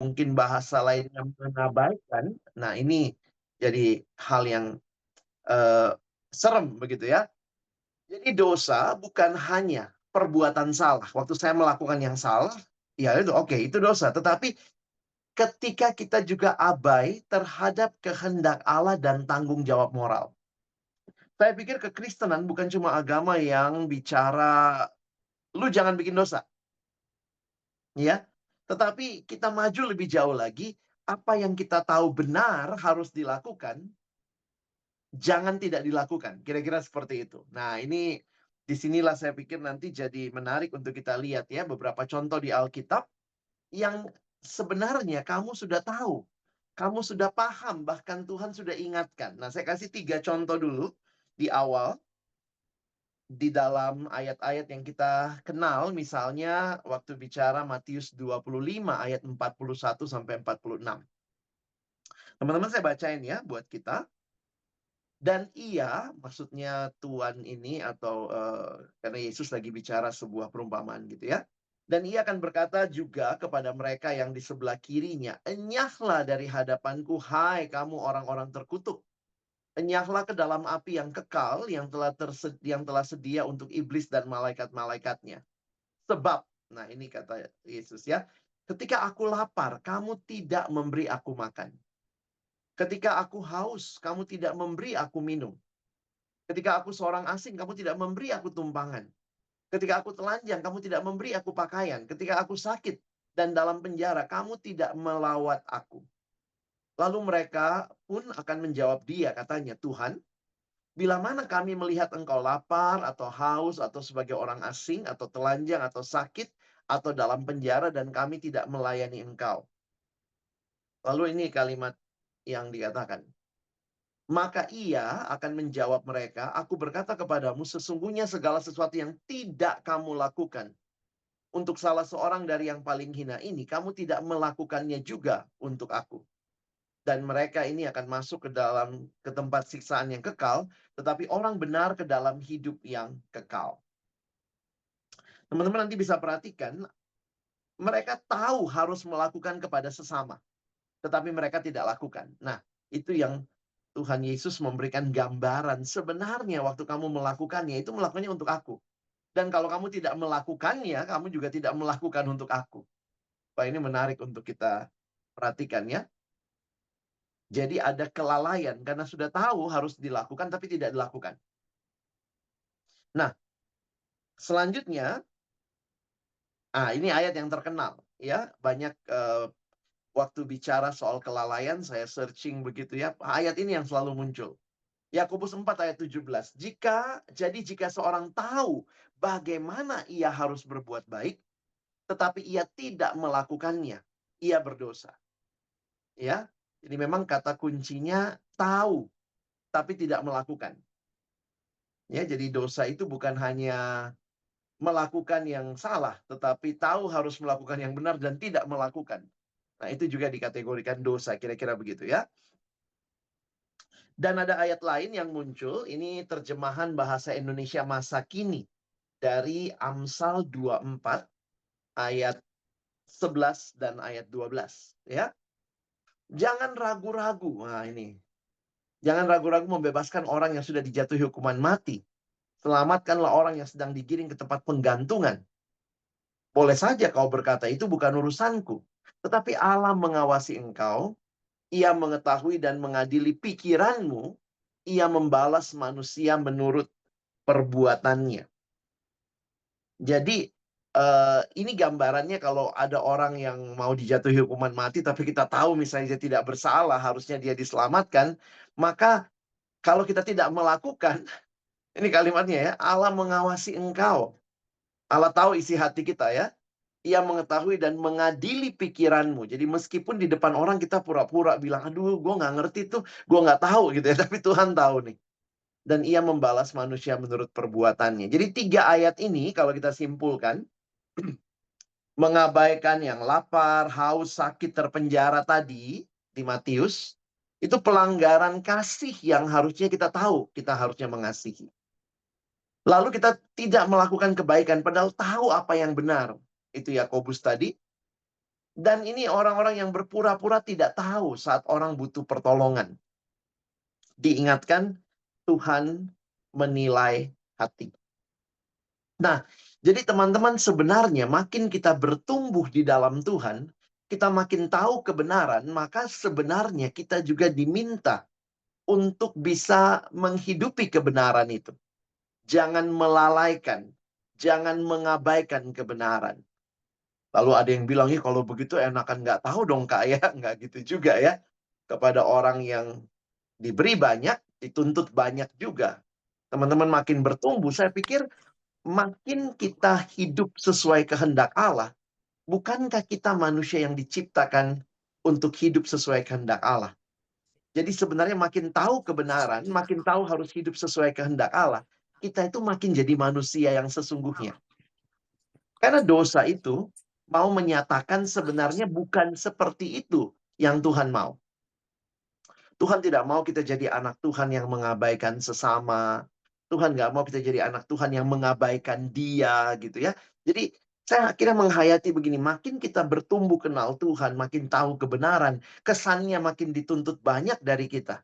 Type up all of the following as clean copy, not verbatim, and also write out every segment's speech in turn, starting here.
mungkin bahasa lainnya mengabaikan. Nah, ini jadi hal yang serem begitu ya. Jadi dosa bukan hanya perbuatan salah. Waktu saya melakukan yang salah, ya itu oke, itu dosa. Tetapi ketika kita juga abai terhadap kehendak Allah dan tanggung jawab moral. Saya pikir kekristenan bukan cuma agama yang bicara, lu jangan bikin dosa, ya. Tetapi kita maju lebih jauh lagi, apa yang kita tahu benar harus dilakukan, jangan tidak dilakukan. Kira-kira seperti itu. Nah, ini disinilah saya pikir nanti jadi menarik untuk kita lihat ya, beberapa contoh di Alkitab yang sebenarnya kamu sudah tahu. Kamu sudah paham, bahkan Tuhan sudah ingatkan. Nah, saya kasih 3 contoh dulu di awal. Di dalam ayat-ayat yang kita kenal, misalnya waktu bicara Matius 25 ayat 41 sampai 46. Teman-teman saya bacain ya buat kita. Dan ia, maksudnya Tuhan ini atau karena Yesus lagi bicara sebuah perumpamaan gitu ya. Dan ia akan berkata juga kepada mereka yang di sebelah kirinya, enyahlah dari hadapanku, hai kamu orang-orang terkutuk. Enyahlah ke dalam api yang kekal yang telah sedia untuk iblis dan malaikat-malaikatnya. Sebab, nah ini kata Yesus ya, ketika aku lapar, kamu tidak memberi aku makan. Ketika aku haus, kamu tidak memberi aku minum. Ketika aku seorang asing, kamu tidak memberi aku tumpangan. Ketika aku telanjang, kamu tidak memberi aku pakaian. Ketika aku sakit dan dalam penjara, kamu tidak melawat aku. Lalu mereka pun akan menjawab dia, katanya, Tuhan, bila mana kami melihat engkau lapar atau haus atau sebagai orang asing atau telanjang atau sakit atau dalam penjara dan kami tidak melayani engkau. Lalu ini kalimat yang dikatakan. Maka ia akan menjawab mereka, aku berkata kepadamu sesungguhnya segala sesuatu yang tidak kamu lakukan untuk salah seorang dari yang paling hina ini, kamu tidak melakukannya juga untuk aku. Dan mereka ini akan masuk ke tempat siksaan yang kekal, tetapi orang benar ke dalam hidup yang kekal. Teman-teman nanti bisa perhatikan, mereka tahu harus melakukan kepada sesama, tetapi mereka tidak lakukan. Nah, itu yang Tuhan Yesus memberikan gambaran. Sebenarnya waktu kamu melakukannya, itu melakukannya untuk aku. Dan kalau kamu tidak melakukannya, kamu juga tidak melakukan untuk aku. Wah, ini menarik untuk kita perhatikan ya. Jadi ada kelalaian karena sudah tahu harus dilakukan tapi tidak dilakukan. Nah, selanjutnya, ini ayat yang terkenal ya. Banyak waktu bicara soal kelalaian saya searching begitu ya. Ayat ini yang selalu muncul. Yakobus 4 ayat 17. Jika seorang tahu bagaimana ia harus berbuat baik, tetapi ia tidak melakukannya, ia berdosa. Ya. Jadi memang kata kuncinya tahu tapi tidak melakukan. Ya, jadi dosa itu bukan hanya melakukan yang salah, tetapi tahu harus melakukan yang benar dan tidak melakukan. Nah, itu juga dikategorikan dosa, kira-kira begitu ya. Dan ada ayat lain yang muncul, ini terjemahan bahasa Indonesia masa kini dari Amsal 24 ayat 11 dan ayat 12 ya. Jangan ragu-ragu. Nah, ini. Jangan ragu-ragu membebaskan orang yang sudah dijatuhi hukuman mati. Selamatkanlah orang yang sedang digiring ke tempat penggantungan. Boleh saja kau berkata, itu bukan urusanku. Tetapi Allah mengawasi engkau. Ia mengetahui dan mengadili pikiranmu. Ia membalas manusia menurut perbuatannya. Jadi, ini gambarannya kalau ada orang yang mau dijatuhi hukuman mati, tapi kita tahu misalnya dia tidak bersalah, harusnya dia diselamatkan. Maka kalau kita tidak melakukan, ini kalimatnya ya, Allah mengawasi engkau. Allah tahu isi hati kita ya. Ia mengetahui dan mengadili pikiranmu. Jadi meskipun di depan orang kita pura-pura bilang, aduh gue nggak ngerti tuh, gue nggak tahu gitu ya. Tapi Tuhan tahu nih. Dan ia membalas manusia menurut perbuatannya. Jadi 3 ayat ini kalau kita simpulkan, mengabaikan yang lapar, haus, sakit, terpenjara tadi di Matius, itu pelanggaran kasih yang harusnya kita tahu, kita harusnya mengasihi. Lalu kita tidak melakukan kebaikan padahal tahu apa yang benar. Itu Yakobus tadi. Dan ini orang-orang yang berpura-pura tidak tahu saat orang butuh pertolongan. Diingatkan, Tuhan menilai hati. Nah, jadi teman-teman sebenarnya makin kita bertumbuh di dalam Tuhan, kita makin tahu kebenaran, maka sebenarnya kita juga diminta untuk bisa menghidupi kebenaran itu. Jangan melalaikan, jangan mengabaikan kebenaran. Lalu ada yang bilang, "Ih, kalau begitu enakan nggak tahu dong, Kak, ya." Nggak gitu juga ya. Kepada orang yang diberi banyak, dituntut banyak juga. Teman-teman makin bertumbuh, saya pikir makin kita hidup sesuai kehendak Allah. Bukankah kita manusia yang diciptakan untuk hidup sesuai kehendak Allah? Jadi sebenarnya makin tahu kebenaran, makin tahu harus hidup sesuai kehendak Allah, kita itu makin jadi manusia yang sesungguhnya. Karena dosa itu mau menyatakan sebenarnya bukan seperti itu yang Tuhan mau. Tuhan tidak mau kita jadi anak Tuhan yang mengabaikan sesama. Tuhan nggak mau kita jadi anak Tuhan yang mengabaikan Dia gitu ya. Jadi saya akhirnya menghayati begini, makin kita bertumbuh kenal Tuhan, makin tahu kebenaran, kesannya makin dituntut banyak dari kita.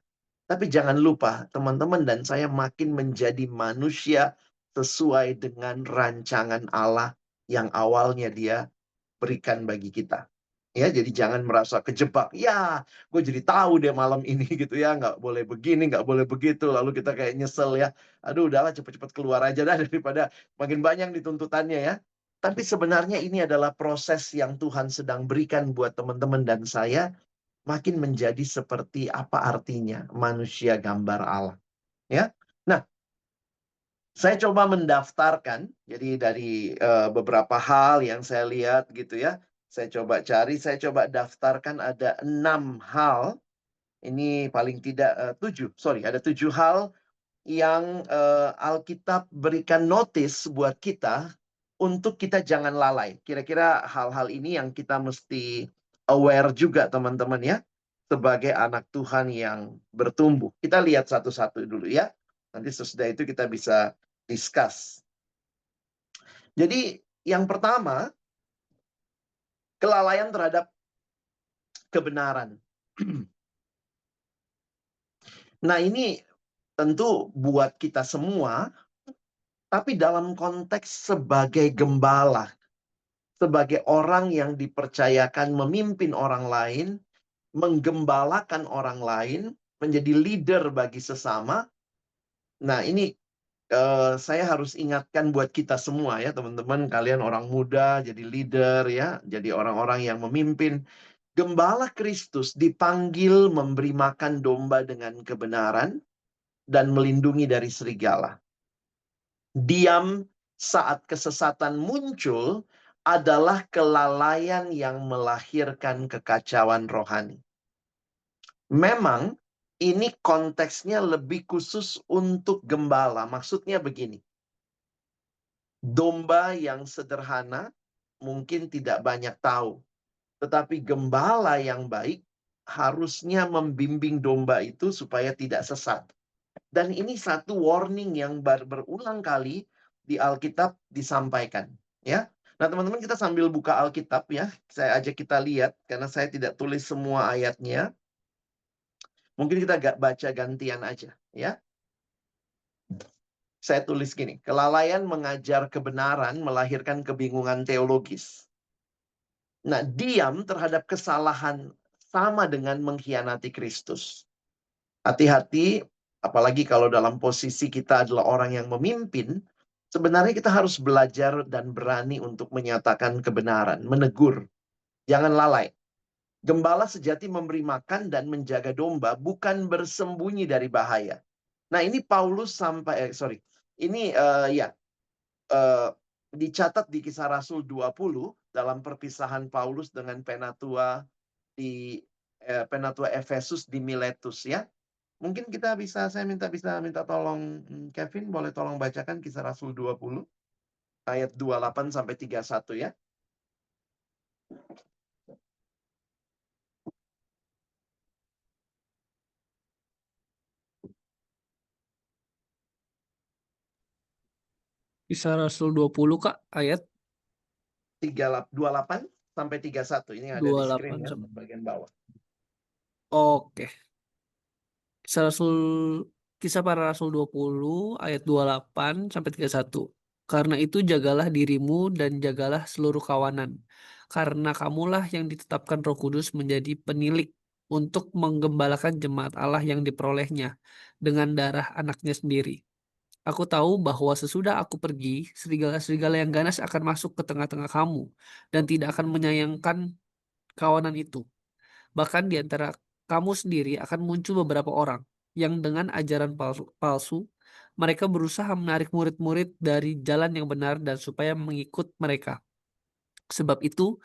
Tapi jangan lupa, teman-teman dan saya makin menjadi manusia sesuai dengan rancangan Allah yang awalnya Dia berikan bagi kita. Ya, jadi jangan merasa kejebak. Ya, gue jadi tahu deh malam ini gitu ya, nggak boleh begini, nggak boleh begitu. Lalu kita kayak nyesel ya. Aduh, udahlah cepet-cepet keluar aja dah daripada makin banyak dituntutannya ya. Tapi sebenarnya ini adalah proses yang Tuhan sedang berikan buat teman-teman dan saya makin menjadi seperti apa artinya manusia gambar Allah. Ya, nah saya coba mendaftarkan, jadi dari beberapa hal yang saya lihat gitu ya, saya coba cari, saya coba daftarkan ada 6 hal, ini paling tidak 7, sorry, ada 7 hal yang Alkitab berikan notis buat kita untuk kita jangan lalai. Kira-kira hal-hal ini yang kita mesti aware juga teman-teman ya, sebagai anak Tuhan yang bertumbuh. Kita lihat satu-satu dulu ya. Nanti sesudah itu kita bisa discuss. Jadi yang pertama, kelalaian terhadap kebenaran. Nah ini tentu buat kita semua, tapi dalam konteks sebagai gembala, sebagai orang yang dipercayakan memimpin orang lain, menggembalakan orang lain, menjadi leader bagi sesama. Nah ini saya harus ingatkan buat kita semua ya teman-teman, kalian orang muda jadi leader ya, jadi orang-orang yang memimpin. Gembala Kristus dipanggil memberi makan domba dengan kebenaran dan melindungi dari serigala. Diam saat kesesatan muncul adalah kelalaian yang melahirkan kekacauan rohani. Memang ini konteksnya lebih khusus untuk gembala. Maksudnya begini. Domba yang sederhana mungkin tidak banyak tahu. Tetapi gembala yang baik harusnya membimbing domba itu supaya tidak sesat. Dan ini satu warning yang berulang kali di Alkitab disampaikan. Ya. Nah teman-teman kita sambil buka Alkitab ya. Saya ajak kita lihat karena saya tidak tulis semua ayatnya. Mungkin kita gak baca gantian aja. Ya. Saya tulis gini. Kelalaian mengajar kebenaran melahirkan kebingungan teologis. Nah, diam terhadap kesalahan sama dengan mengkhianati Kristus. Hati-hati, apalagi kalau dalam posisi kita adalah orang yang memimpin, sebenarnya kita harus belajar dan berani untuk menyatakan kebenaran, menegur. Jangan lalai. Gembala sejati memberi makan dan menjaga domba, bukan bersembunyi dari bahaya. Nah, ini Paulus sampai, ini ya, dicatat di Kisah Rasul 20 dalam perpisahan Paulus dengan penatua di penatua Efesus di Miletus ya. Mungkin kita saya minta tolong Kevin boleh tolong bacakan Kisah Rasul 20 ayat 28 sampai 31 ya. Kisah Rasul 20 Kak, ayat 28 sampai 31. Ini ada di screen 28 ya, sampai. bagian bawah. Oke. Kisah Rasul Kisah Para Rasul 20 ayat 28 sampai 31. Karena itu jagalah dirimu dan jagalah seluruh kawanan. Karena kamulah yang ditetapkan Roh Kudus menjadi penilik untuk menggembalakan jemaat Allah yang diperolehnya dengan darah anaknya sendiri. Aku tahu bahwa sesudah aku pergi, serigala-serigala yang ganas akan masuk ke tengah-tengah kamu dan tidak akan menyayangkan kawanan itu. Bahkan di antara kamu sendiri akan muncul beberapa orang yang dengan ajaran palsu, mereka berusaha menarik murid-murid dari jalan yang benar dan supaya mengikut mereka. Sebab itu,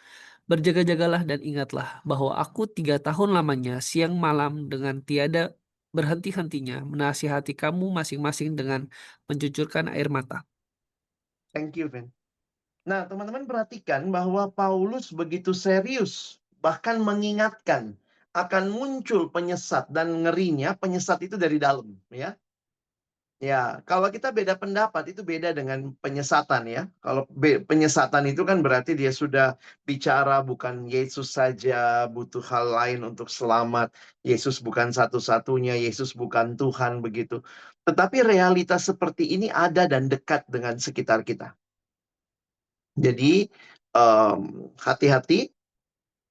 berjaga-jagalah dan ingatlah bahwa aku 3 tahun lamanya siang malam dengan tiada berhenti-hentinya menasihati kamu masing-masing dengan mencucurkan air mata. Thank you, Vin. Nah, teman-teman perhatikan bahwa Paulus begitu serius, bahkan mengingatkan akan muncul penyesat, dan ngerinya penyesat itu dari dalam, ya. Ya, kalau kita beda pendapat itu beda dengan penyesatan ya. Kalau penyesatan itu kan berarti dia sudah bicara bukan Yesus saja, butuh hal lain untuk selamat. Yesus bukan satu-satunya, Yesus bukan Tuhan begitu. Tetapi realitas seperti ini ada dan dekat dengan sekitar kita. Jadi hati-hati,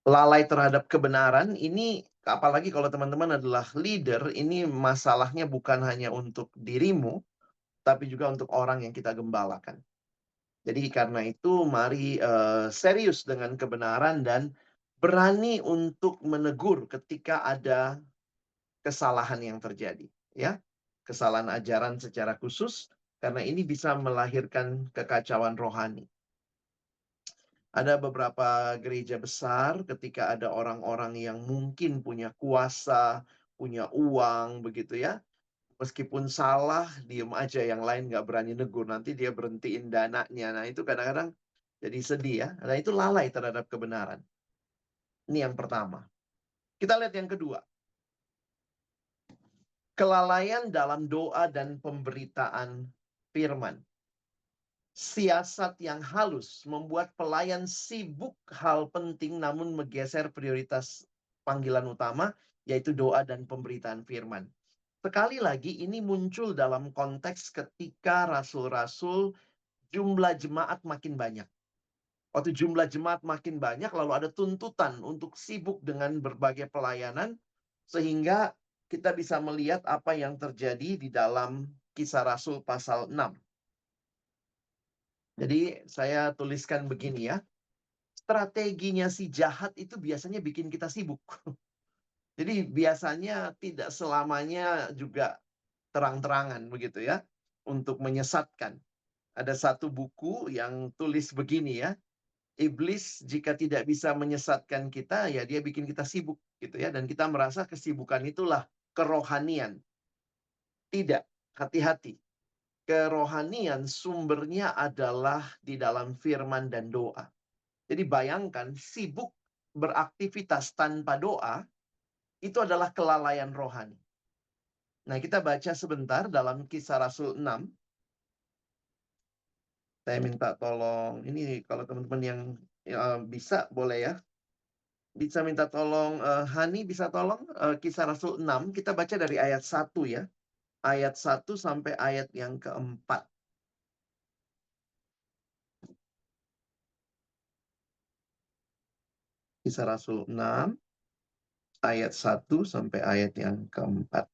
lalai terhadap kebenaran ini, apalagi kalau teman-teman adalah leader, ini masalahnya bukan hanya untuk dirimu, tapi juga untuk orang yang kita gembalakan. Jadi karena itu mari serius dengan kebenaran dan berani untuk menegur ketika ada kesalahan yang terjadi, ya. Kesalahan ajaran secara khusus, karena ini bisa melahirkan kekacauan rohani. Ada beberapa gereja besar ketika ada orang-orang yang mungkin punya kuasa, punya uang begitu ya. Meskipun salah, diem aja, yang lain nggak berani negur. Nanti dia berhentiin dananya. Nah, itu kadang-kadang jadi sedih ya. Nah, itu lalai terhadap kebenaran. Ini yang pertama. Kita lihat yang kedua. Kelalaian dalam doa dan pemberitaan firman. Siasat yang halus membuat pelayan sibuk hal penting namun menggeser prioritas panggilan utama, yaitu doa dan pemberitaan firman. Sekali lagi ini muncul dalam konteks ketika rasul-rasul jumlah jemaat makin banyak. Waktu jumlah jemaat makin banyak, lalu ada tuntutan untuk sibuk dengan berbagai pelayanan, sehingga kita bisa melihat apa yang terjadi di dalam Kisah Rasul pasal 6. Jadi saya tuliskan begini ya, strateginya si jahat itu biasanya bikin kita sibuk. Jadi biasanya tidak selamanya juga terang-terangan begitu ya, untuk menyesatkan. Ada satu buku yang tulis begini ya, iblis jika tidak bisa menyesatkan kita, ya dia bikin kita sibuk gitu ya, dan kita merasa kesibukan itulah kerohanian. Tidak, hati-hati. Kerohanian sumbernya adalah di dalam firman dan doa. Jadi bayangkan sibuk beraktivitas tanpa doa, itu adalah kelalaian rohani. Nah, kita baca sebentar dalam Kisah Rasul 6. Saya minta tolong, ini kalau teman-teman yang bisa boleh ya. Bisa minta tolong, Hani bisa tolong Kisah Rasul 6, kita baca dari ayat 1 ya. Ayat 1 sampai ayat yang keempat. Kisah Rasul 6, ayat 1 sampai ayat yang keempat.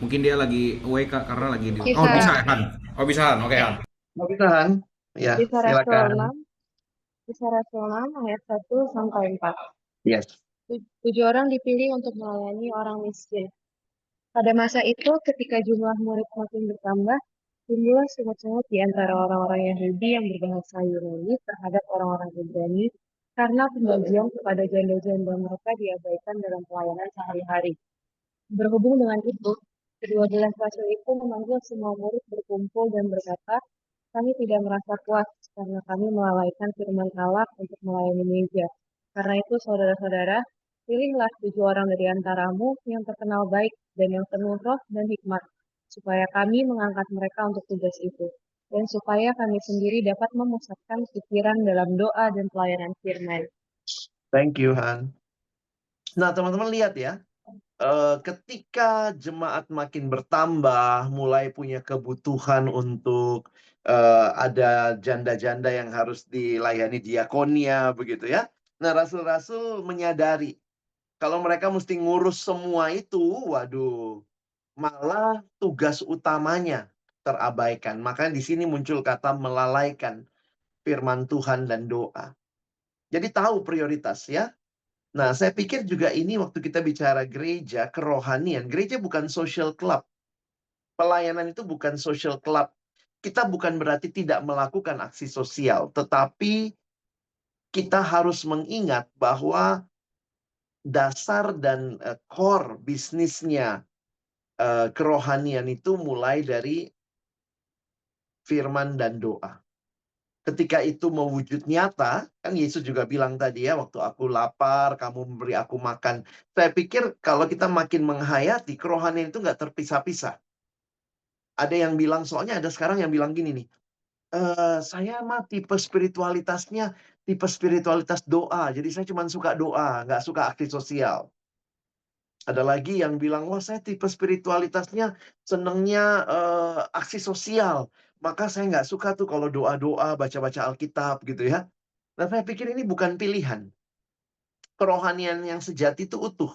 Mungkin dia lagi away Kak, karena lagi di... Oh, Kisah bisa Han. Oh, bisa Han. Oke, Han. Mau bisa, Han? Ya, Kisah Rasul silakan. 6, Kisah Rasul 6 ayat 1 sampai 4. Yes. 7 orang dipilih untuk melayani orang miskin. Pada masa itu, ketika jumlah murid makin bertambah, timbullah sungut-sungut di antara orang-orang Yahudi yang berbahasa Yunani terhadap orang-orang Ibrani, karena pembagian kepada janda-janda mereka diabaikan dalam pelayanan sehari-hari. Berhubung dengan itu, kedua-belas rasul itu memanggil semua murid berkumpul dan berkata, kami tidak merasa puas karena kami melalaikan firman Allah untuk melayani meja. Karena itu, saudara-saudara, Pilihlah 7 orang dari antaramu yang terkenal baik dan yang penuh roh dan hikmat, supaya kami mengangkat mereka untuk tugas itu, dan supaya kami sendiri dapat memusatkan pikiran dalam doa dan pelayanan firman. Thank you, Han. Nah, teman-teman lihat ya, ketika jemaat makin bertambah, mulai punya kebutuhan untuk ada janda-janda yang harus dilayani diakonia, begitu ya. Nah, rasul-rasul menyadari kalau mereka mesti ngurus semua itu, waduh, malah tugas utamanya terabaikan. Makanya di sini muncul kata melalaikan firman Tuhan dan doa. Jadi tahu prioritas ya. Nah, saya pikir juga ini waktu kita bicara gereja, kerohanian. Gereja bukan social club. Pelayanan itu bukan social club. Kita bukan berarti tidak melakukan aksi sosial. Tetapi kita harus mengingat bahwa dasar dan core bisnisnya kerohanian itu mulai dari firman dan doa. Ketika itu mewujud nyata, kan Yesus juga bilang tadi ya, waktu aku lapar, kamu memberi aku makan. Saya pikir kalau kita makin menghayati, kerohanian itu nggak terpisah-pisah. Ada yang bilang, soalnya ada sekarang yang bilang gini nih, saya mah tipe spiritualitasnya, tipe spiritualitas doa. Jadi saya cuma suka doa, nggak suka aksi sosial. Ada lagi yang bilang, wah saya tipe spiritualitasnya senengnya aksi sosial. Maka saya nggak suka tuh kalau doa-doa, baca-baca Alkitab gitu ya. Nah, saya pikir ini bukan pilihan. Kerohanian yang sejati itu utuh.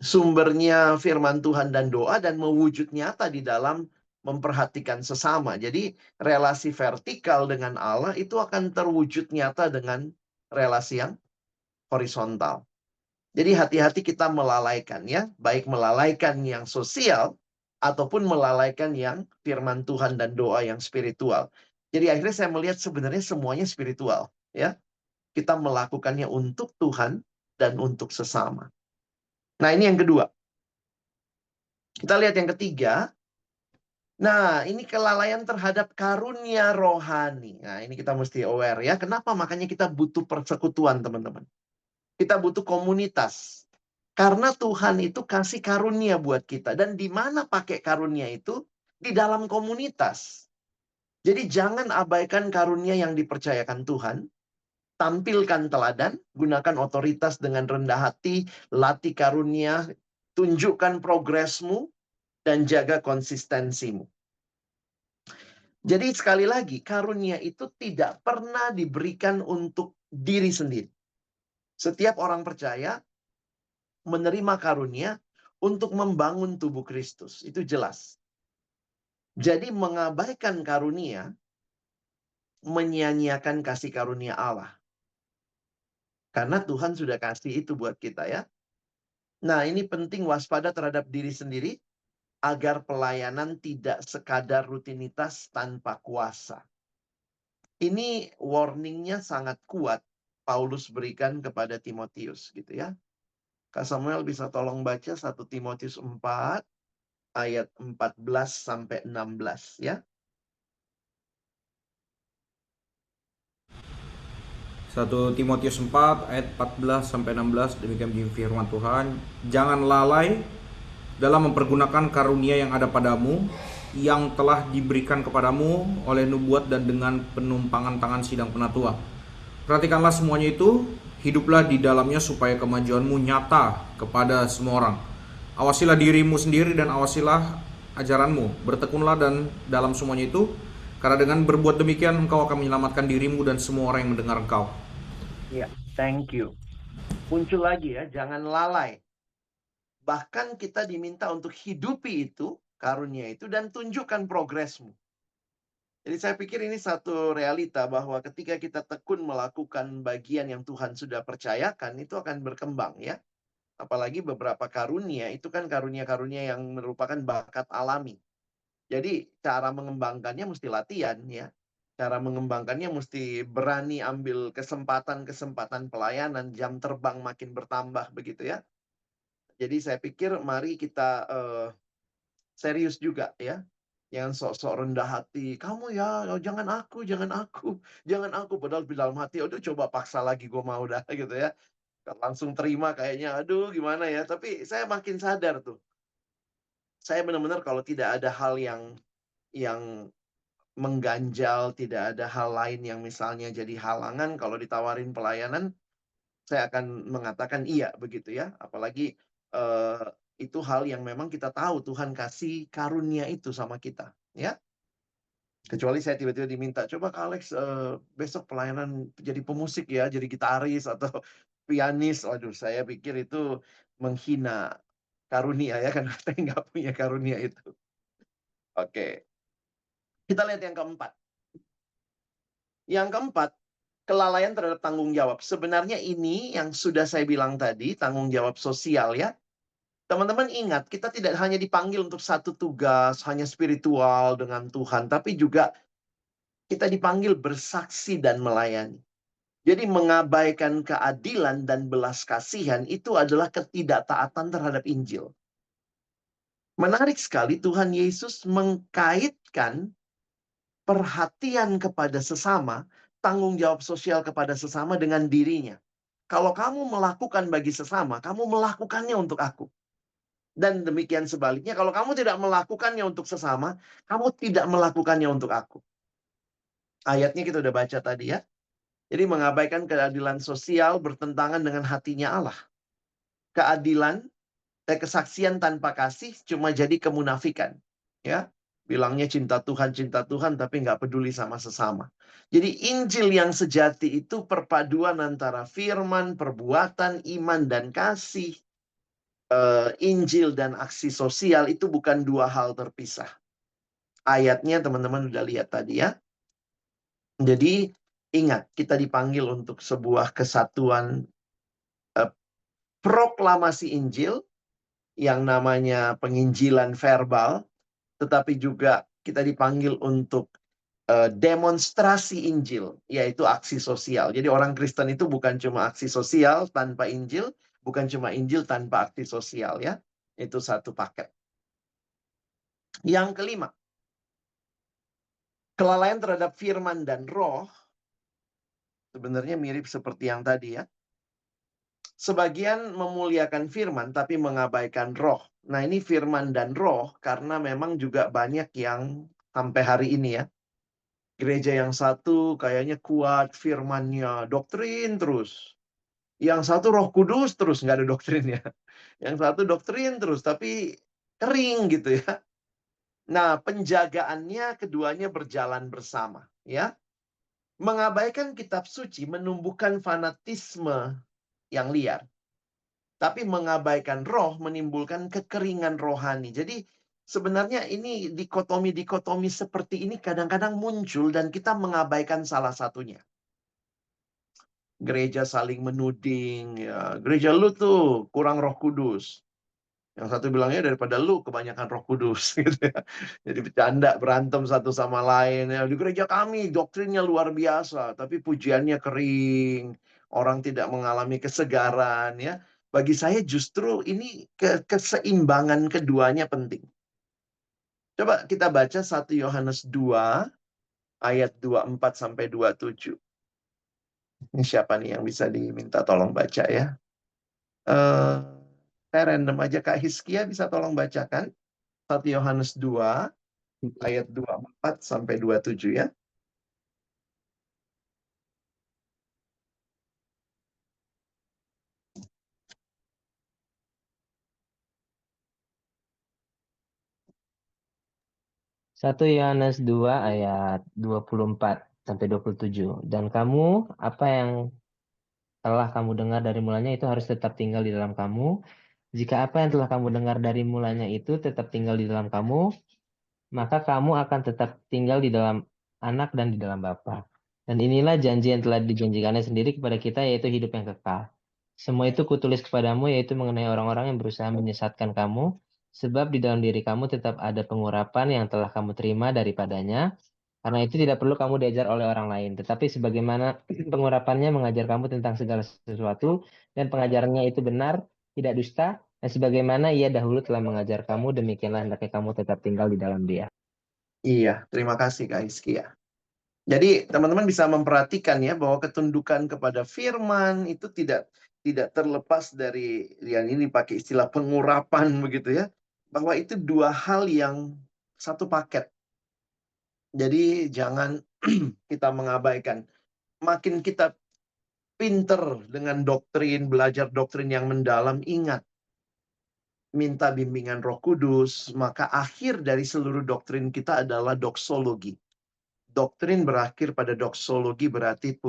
Sumbernya firman Tuhan dan doa dan mewujud nyata di dalam memperhatikan sesama. Jadi relasi vertikal dengan Allah itu akan terwujud nyata dengan relasi yang horizontal. Jadi hati-hati kita melalaikan ya. Baik melalaikan yang sosial ataupun melalaikan yang firman Tuhan dan doa yang spiritual. Jadi akhirnya saya melihat sebenarnya semuanya spiritual ya. Kita melakukannya untuk Tuhan dan untuk sesama. Nah, ini yang kedua. Kita lihat yang ketiga. Nah, ini kelalaian terhadap karunia rohani. Nah, ini kita mesti aware ya. Kenapa? Makanya kita butuh persekutuan, teman-teman. Kita butuh komunitas. Karena Tuhan itu kasih karunia buat kita. Dan di mana pakai karunia itu? Di dalam komunitas. Jadi jangan abaikan karunia yang dipercayakan Tuhan. Tampilkan teladan, gunakan otoritas dengan rendah hati, latih karunia, tunjukkan progresmu, dan jaga konsistensimu. Jadi sekali lagi, karunia itu tidak pernah diberikan untuk diri sendiri. Setiap orang percaya menerima karunia untuk membangun tubuh Kristus. Itu jelas. Jadi mengabaikan karunia, menyia-nyiakan kasih karunia Allah. Karena Tuhan sudah kasih itu buat kita ya. Nah, ini penting waspada terhadap diri sendiri agar pelayanan tidak sekadar rutinitas tanpa kuasa. Ini warningnya sangat kuat Paulus berikan kepada Timotius gitu ya. Kak Samuel bisa tolong baca 1 Timotius 4 ayat 14 sampai 16 ya. 1 Timotius 4 ayat 14 sampai 16, demikian bunyi firman Tuhan. Jangan lalai dalam mempergunakan karunia yang ada padamu, yang telah diberikan kepadamu oleh nubuat dan dengan penumpangan tangan sidang penatua. Perhatikanlah semuanya itu, hiduplah di dalamnya supaya kemajuanmu nyata kepada semua orang. Awasilah dirimu sendiri dan awasilah ajaranmu. Bertekunlah dan dalam semuanya itu, karena dengan berbuat demikian engkau akan menyelamatkan dirimu dan semua orang yang mendengar engkau. Ya, thank you. Muncul lagi ya, jangan lalai. Bahkan kita diminta untuk hidupi itu, karunia itu, dan tunjukkan progresmu. Jadi saya pikir ini satu realita bahwa ketika kita tekun melakukan bagian yang Tuhan sudah percayakan, itu akan berkembang ya. Apalagi beberapa karunia, itu kan karunia-karunia yang merupakan bakat alami. Jadi cara mengembangkannya mesti latihan ya. Cara mengembangkannya mesti berani ambil kesempatan-kesempatan pelayanan, jam terbang makin bertambah begitu ya. Jadi saya pikir mari kita serius juga ya. Yang sok-sok rendah hati. Kamu ya, oh, jangan aku. Jangan aku. Padahal di dalam hati, udah coba paksa lagi gue mau dah gitu ya. Langsung terima kayaknya, aduh gimana ya. Tapi saya makin sadar tuh. Saya benar-benar kalau tidak ada hal yang mengganjal, tidak ada hal lain yang misalnya jadi halangan, kalau ditawarin pelayanan, saya akan mengatakan iya begitu ya. Apalagi eh, itu hal yang memang kita tahu Tuhan kasih karunia itu sama kita, ya. Kecuali saya tiba-tiba diminta, coba Kak Alex besok pelayanan jadi pemusik ya, jadi gitaris atau pianis. Waduh, saya pikir itu menghina karunia ya, karena saya nggak punya karunia itu. Oke, kita lihat yang keempat. Yang keempat, kelalaian terhadap tanggung jawab. Sebenarnya ini yang sudah saya bilang tadi, tanggung jawab sosial ya. Teman-teman ingat, kita tidak hanya dipanggil untuk satu tugas, hanya spiritual dengan Tuhan, tapi juga kita dipanggil bersaksi dan melayani. Jadi mengabaikan keadilan dan belas kasihan itu adalah ketidaktaatan terhadap Injil. Menarik sekali Tuhan Yesus mengkaitkan perhatian kepada sesama, tanggung jawab sosial kepada sesama dengan dirinya. Kalau kamu melakukan bagi sesama, kamu melakukannya untuk aku. Dan demikian sebaliknya, kalau kamu tidak melakukannya untuk sesama, kamu tidak melakukannya untuk aku. Ayatnya kita udah baca tadi ya. Jadi mengabaikan keadilan sosial bertentangan dengan hatinya Allah. Keadilan, kesaksian tanpa kasih cuma jadi kemunafikan. Ya, bilangnya cinta Tuhan, tapi nggak peduli sama sesama. Jadi Injil yang sejati itu perpaduan antara firman, perbuatan, iman, dan kasih. Injil dan aksi sosial itu bukan dua hal terpisah. Ayatnya teman-teman udah lihat tadi ya. Jadi ingat, kita dipanggil untuk sebuah kesatuan proklamasi Injil yang namanya penginjilan verbal, tetapi juga kita dipanggil untuk demonstrasi Injil, yaitu aksi sosial. Jadi orang Kristen itu bukan cuma aksi sosial tanpa Injil, bukan cuma Injil tanpa aksi sosial ya. Itu satu paket. Yang kelima, kelalaian terhadap firman dan roh sebenarnya mirip seperti yang tadi ya. Sebagian memuliakan firman tapi mengabaikan roh. Nah, ini firman dan roh karena memang juga banyak yang sampai hari ini ya. Gereja yang satu kayaknya kuat firmannya, doktrin terus. Yang satu Roh Kudus terus nggak ada doktrinnya. Yang satu doktrin terus tapi kering gitu ya. Nah, penjagaannya keduanya berjalan bersama ya. Mengabaikan kitab suci menumbuhkan fanatisme yang liar. Tapi mengabaikan roh menimbulkan kekeringan rohani. Jadi sebenarnya ini dikotomi-dikotomi seperti ini kadang-kadang muncul dan kita mengabaikan salah satunya. Gereja saling menuding, ya. Gereja lu tuh kurang Roh Kudus. Yang satu bilangnya daripada lu kebanyakan Roh Kudus gitu ya. Jadi bercanda, berantem satu sama lain. Ya, di gereja kami doktrinnya luar biasa, tapi pujiannya kering. Orang tidak mengalami kesegaran ya. Bagi saya justru ini keseimbangan keduanya penting. Coba kita baca 1 Yohanes 2 ayat 24 sampai 27. Ini siapa nih yang bisa diminta tolong baca ya? Saya random aja, Kak Hiskia bisa tolong bacakan 1 Yohanes 2 ayat 24 sampai 27 ya. Satu Yohanes 2 ayat 24 sampai 27. Dan kamu, apa yang telah kamu dengar dari mulanya itu harus tetap tinggal di dalam kamu. Jika apa yang telah kamu dengar dari mulanya itu tetap tinggal di dalam kamu, maka kamu akan tetap tinggal di dalam anak dan di dalam Bapa. Dan inilah janji yang telah dijanjikannya sendiri kepada kita, yaitu hidup yang kekal. Semua itu kutulis kepadamu, yaitu mengenai orang-orang yang berusaha menyesatkan kamu, sebab di dalam diri kamu tetap ada pengurapan yang telah kamu terima daripadanya. Karena itu tidak perlu kamu diajar oleh orang lain, tetapi sebagaimana pengurapannya mengajar kamu tentang segala sesuatu, dan pengajarannya itu benar, tidak dusta, dan sebagaimana ia dahulu telah mengajar kamu, demikianlah hendaknya kamu tetap tinggal di dalam dia. Iya, terima kasih Kak Hiskia. Jadi teman-teman bisa memperhatikan ya bahwa ketundukan kepada firman itu tidak terlepas dari yang ini pakai istilah pengurapan begitu ya. Bahwa itu dua hal yang satu paket. Jadi jangan kita mengabaikan. Makin kita pinter dengan doktrin, belajar doktrin yang mendalam, ingat, minta bimbingan Roh Kudus, maka akhir dari seluruh doktrin kita adalah doksologi. Doktrin berakhir pada doksologi berarti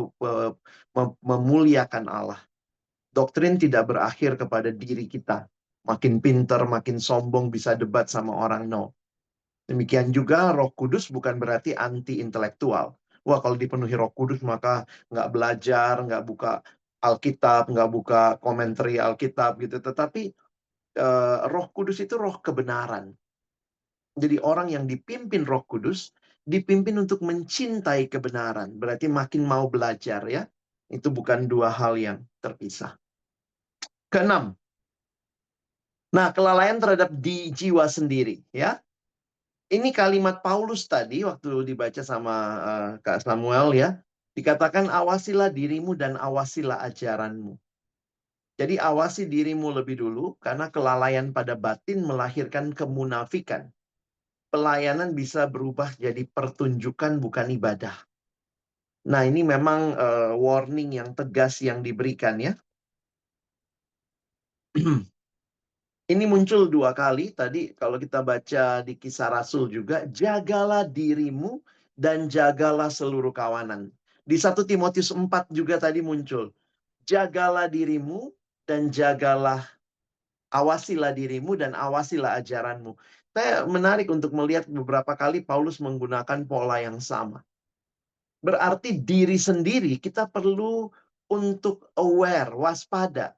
memuliakan Allah. Doktrin tidak berakhir kepada diri kita. Makin pinter, makin sombong, bisa debat sama orang, no. Demikian juga Roh Kudus bukan berarti anti-intelektual. Wah, kalau dipenuhi Roh Kudus maka nggak belajar, nggak buka Alkitab, nggak buka komentari Alkitab gitu. Tetapi Roh Kudus itu roh kebenaran. Jadi orang yang dipimpin Roh Kudus, dipimpin untuk mencintai kebenaran. Berarti makin mau belajar ya. Itu bukan dua hal yang terpisah. Keenam. Nah, kelalaian terhadap di jiwa sendiri ya. Ini kalimat Paulus tadi waktu dibaca sama Kak Samuel ya. Dikatakan awasilah dirimu dan awasilah ajaranmu. Jadi awasi dirimu lebih dulu karena kelalaian pada batin melahirkan kemunafikan. Pelayanan bisa berubah jadi pertunjukan bukan ibadah. Nah, ini memang warning yang tegas yang diberikan ya. Ini muncul dua kali tadi kalau kita baca di Kisah Rasul juga, jagalah dirimu dan jagalah seluruh kawanan. Di 1 Timotius 4 juga tadi muncul, jagalah dirimu dan jagalah, awasilah dirimu dan awasilah ajaranmu. Saya menarik untuk melihat beberapa kali Paulus menggunakan pola yang sama. Berarti diri sendiri kita perlu untuk aware, waspada.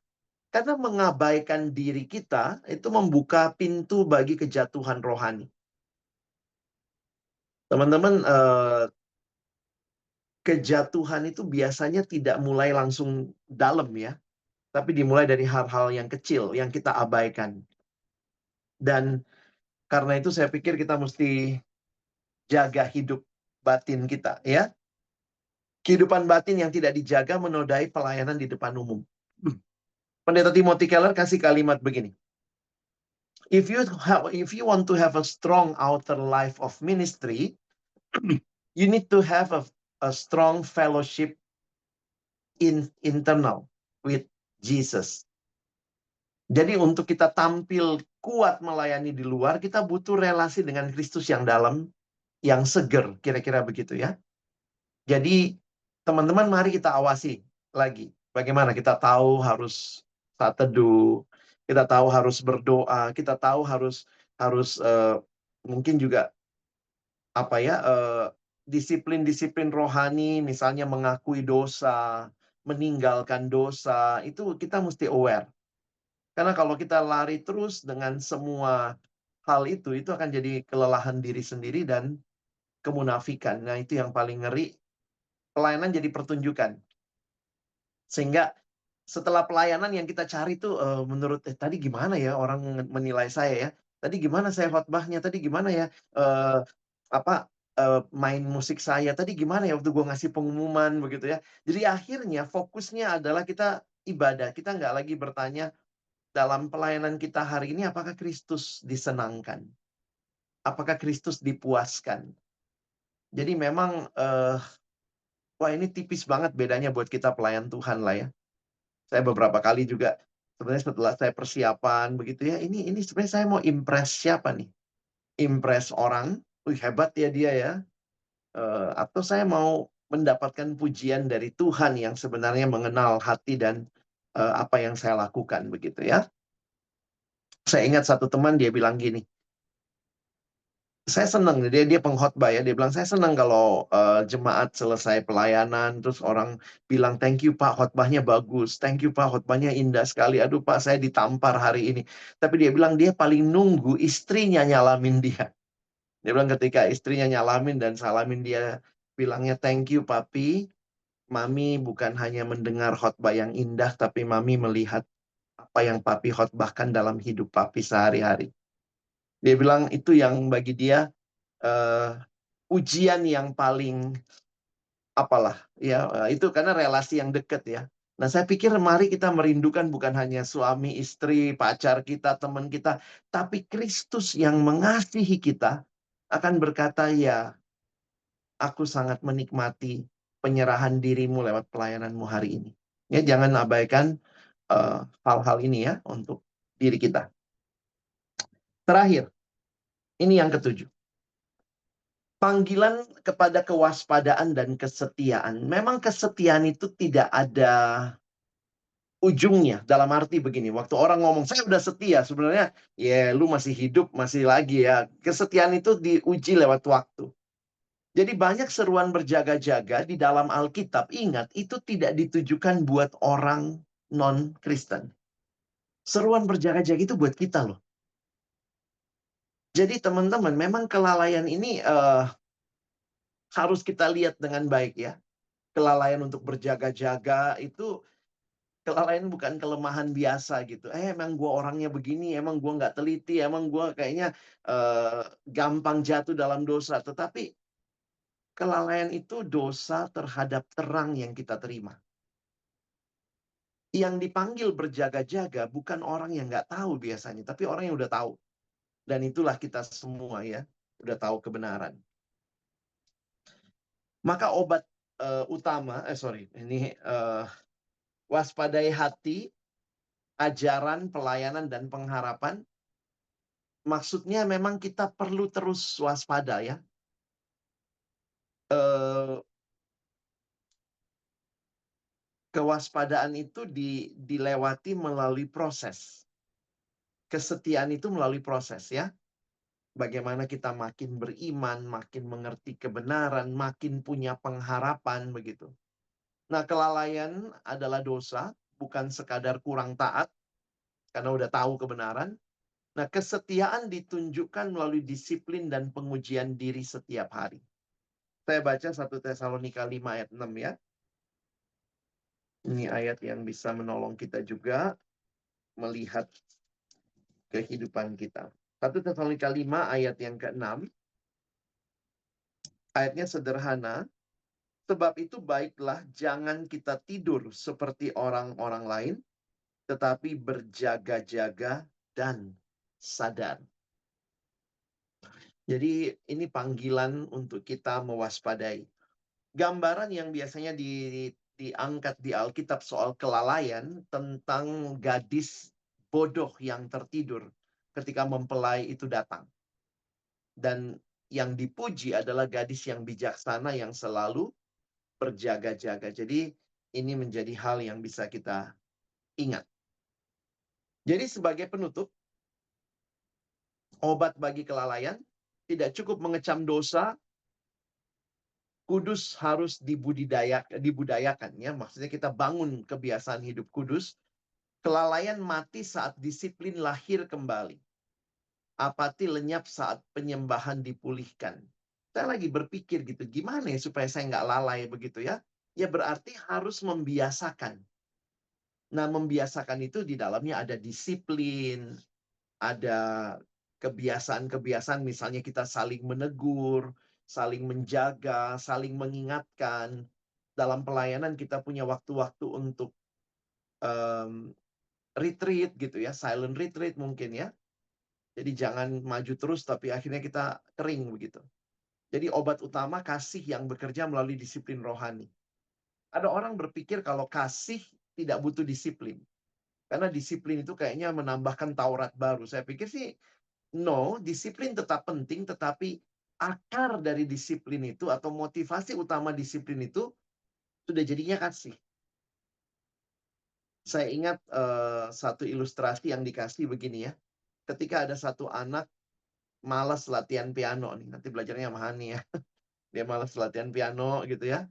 Karena mengabaikan diri kita itu membuka pintu bagi kejatuhan rohani. Teman-teman, kejatuhan itu biasanya tidak mulai langsung dalam ya. Tapi dimulai dari hal-hal yang kecil yang kita abaikan. Dan karena itu saya pikir kita mesti jaga hidup batin kita ya. Kehidupan batin yang tidak dijaga menodai pelayanan di depan umum. Pendeta Timothy Keller kasih kalimat begini. If you want to have a strong outer life of ministry, you need to have a strong fellowship internal with Jesus. Jadi untuk kita tampil kuat melayani di luar, kita butuh relasi dengan Kristus yang dalam, yang seger, kira-kira begitu ya. Jadi teman-teman mari kita awasi lagi. Bagaimana kita tahu harus saat teduh, kita tahu harus berdoa, kita tahu harus mungkin juga apa ya, disiplin-disiplin rohani, misalnya mengakui dosa, meninggalkan dosa, itu kita mesti aware. Karena kalau kita lari terus dengan semua hal itu akan jadi kelelahan diri sendiri dan kemunafikan. Nah, itu yang paling ngeri. Pelayanan jadi pertunjukan. Sehingga setelah pelayanan yang kita cari tuh menurut tadi gimana ya orang menilai saya ya. Tadi gimana saya khotbahnya, tadi gimana ya main musik saya, tadi gimana ya waktu gue ngasih pengumuman begitu ya. Jadi akhirnya fokusnya adalah kita ibadah. Kita nggak lagi bertanya dalam pelayanan kita hari ini apakah Kristus disenangkan? Apakah Kristus dipuaskan? Jadi memang wah ini tipis banget bedanya buat kita pelayan Tuhan lah ya. Saya beberapa kali juga sebenarnya setelah saya persiapan begitu ya, ini sebenarnya saya mau impress siapa nih? Impress orang, hebat ya dia ya. Atau saya mau mendapatkan pujian dari Tuhan yang sebenarnya mengenal hati dan apa yang saya lakukan begitu ya. Saya ingat satu teman dia bilang gini, saya senang, dia pengkhotbah ya, dia bilang saya senang kalau jemaat selesai pelayanan terus orang bilang thank you Pak khotbahnya bagus, thank you Pak khotbahnya indah sekali, aduh Pak saya ditampar hari ini. Tapi dia bilang dia paling nunggu istrinya nyalamin dia. Dia bilang ketika istrinya nyalamin dan salamin dia bilangnya thank you Papi, Mami bukan hanya mendengar khotbah yang indah tapi Mami melihat apa yang Papi khotbahkan dalam hidup Papi sehari-hari. Dia bilang itu yang bagi dia ujian yang paling apalah ya, itu karena relasi yang dekat ya. Nah, saya pikir mari kita merindukan bukan hanya suami, istri, pacar kita, teman kita, tapi Kristus yang mengasihi kita akan berkata, "Ya, aku sangat menikmati penyerahan dirimu lewat pelayananmu hari ini." Ya, jangan abaikan hal-hal ini ya untuk diri kita. Terakhir, ini yang ketujuh. Panggilan kepada kewaspadaan dan kesetiaan. Memang kesetiaan itu tidak ada ujungnya. Dalam arti begini, waktu orang ngomong, saya udah setia, sebenarnya, ya lu masih hidup, masih lagi ya. Kesetiaan itu diuji lewat waktu. Jadi banyak seruan berjaga-jaga di dalam Alkitab. Ingat, itu tidak ditujukan buat orang non-Kristen. Seruan berjaga-jaga itu buat kita loh. Jadi teman-teman, memang kelalaian ini harus kita lihat dengan baik ya. Kelalaian untuk berjaga-jaga itu kelalaian bukan kelemahan biasa gitu. Emang gue orangnya begini, emang gue nggak teliti, emang gue kayaknya gampang jatuh dalam dosa. Tetapi kelalaian itu dosa terhadap terang yang kita terima. Yang dipanggil berjaga-jaga bukan orang yang nggak tahu biasanya, tapi orang yang udah tahu. Dan itulah kita semua ya, udah tahu kebenaran. Maka obat utama, waspadai hati, ajaran, pelayanan, dan pengharapan. Maksudnya memang kita perlu terus waspada ya. Kewaspadaan itu dilewati melalui proses. Kesetiaan itu melalui proses ya. Bagaimana kita makin beriman, makin mengerti kebenaran, makin punya pengharapan begitu. Nah, kelalaian adalah dosa, bukan sekadar kurang taat, karena udah tahu kebenaran. Nah, kesetiaan ditunjukkan melalui disiplin dan pengujian diri setiap hari. Saya baca 1 Tesalonika 5 ayat 6 ya. Ini ayat yang bisa menolong kita juga melihat kehidupan kita. 1 Tesalonika 5 ayat yang ke-6. Ayatnya sederhana. Sebab itu baiklah jangan kita tidur seperti orang-orang lain, tetapi berjaga-jaga dan sadar. Jadi ini panggilan untuk kita mewaspadai. Gambaran yang biasanya diangkat di Alkitab soal kelalaian tentang gadis bodoh yang tertidur ketika mempelai itu datang. Dan yang dipuji adalah gadis yang bijaksana yang selalu berjaga-jaga. Jadi ini menjadi hal yang bisa kita ingat. Jadi sebagai penutup, obat bagi kelalaian tidak cukup mengecam dosa, kudus harus dibudayakan ya. Maksudnya kita bangun kebiasaan hidup kudus. Kelalaian mati saat disiplin lahir kembali. Apati lenyap saat penyembahan dipulihkan. Saya lagi berpikir gitu, gimana ya supaya saya nggak lalai begitu ya? Ya berarti harus membiasakan. Nah, membiasakan itu di dalamnya ada disiplin, ada kebiasaan-kebiasaan, misalnya kita saling menegur, saling menjaga, saling mengingatkan. Dalam pelayanan kita punya waktu-waktu untuk retreat gitu ya, silent retreat mungkin ya. Jadi jangan maju terus tapi akhirnya kita kering begitu. Jadi obat utama kasih yang bekerja melalui disiplin rohani. Ada orang berpikir kalau kasih tidak butuh disiplin. Karena disiplin itu kayaknya menambahkan Taurat baru. Saya pikir sih, no, disiplin tetap penting, tetapi akar dari disiplin itu atau motivasi utama disiplin itu sudah jadinya kasih. Saya ingat satu ilustrasi yang dikasih begini ya. Ketika ada satu anak malas latihan piano nih, nanti belajarnya sama Hani ya. Dia malas latihan piano gitu ya.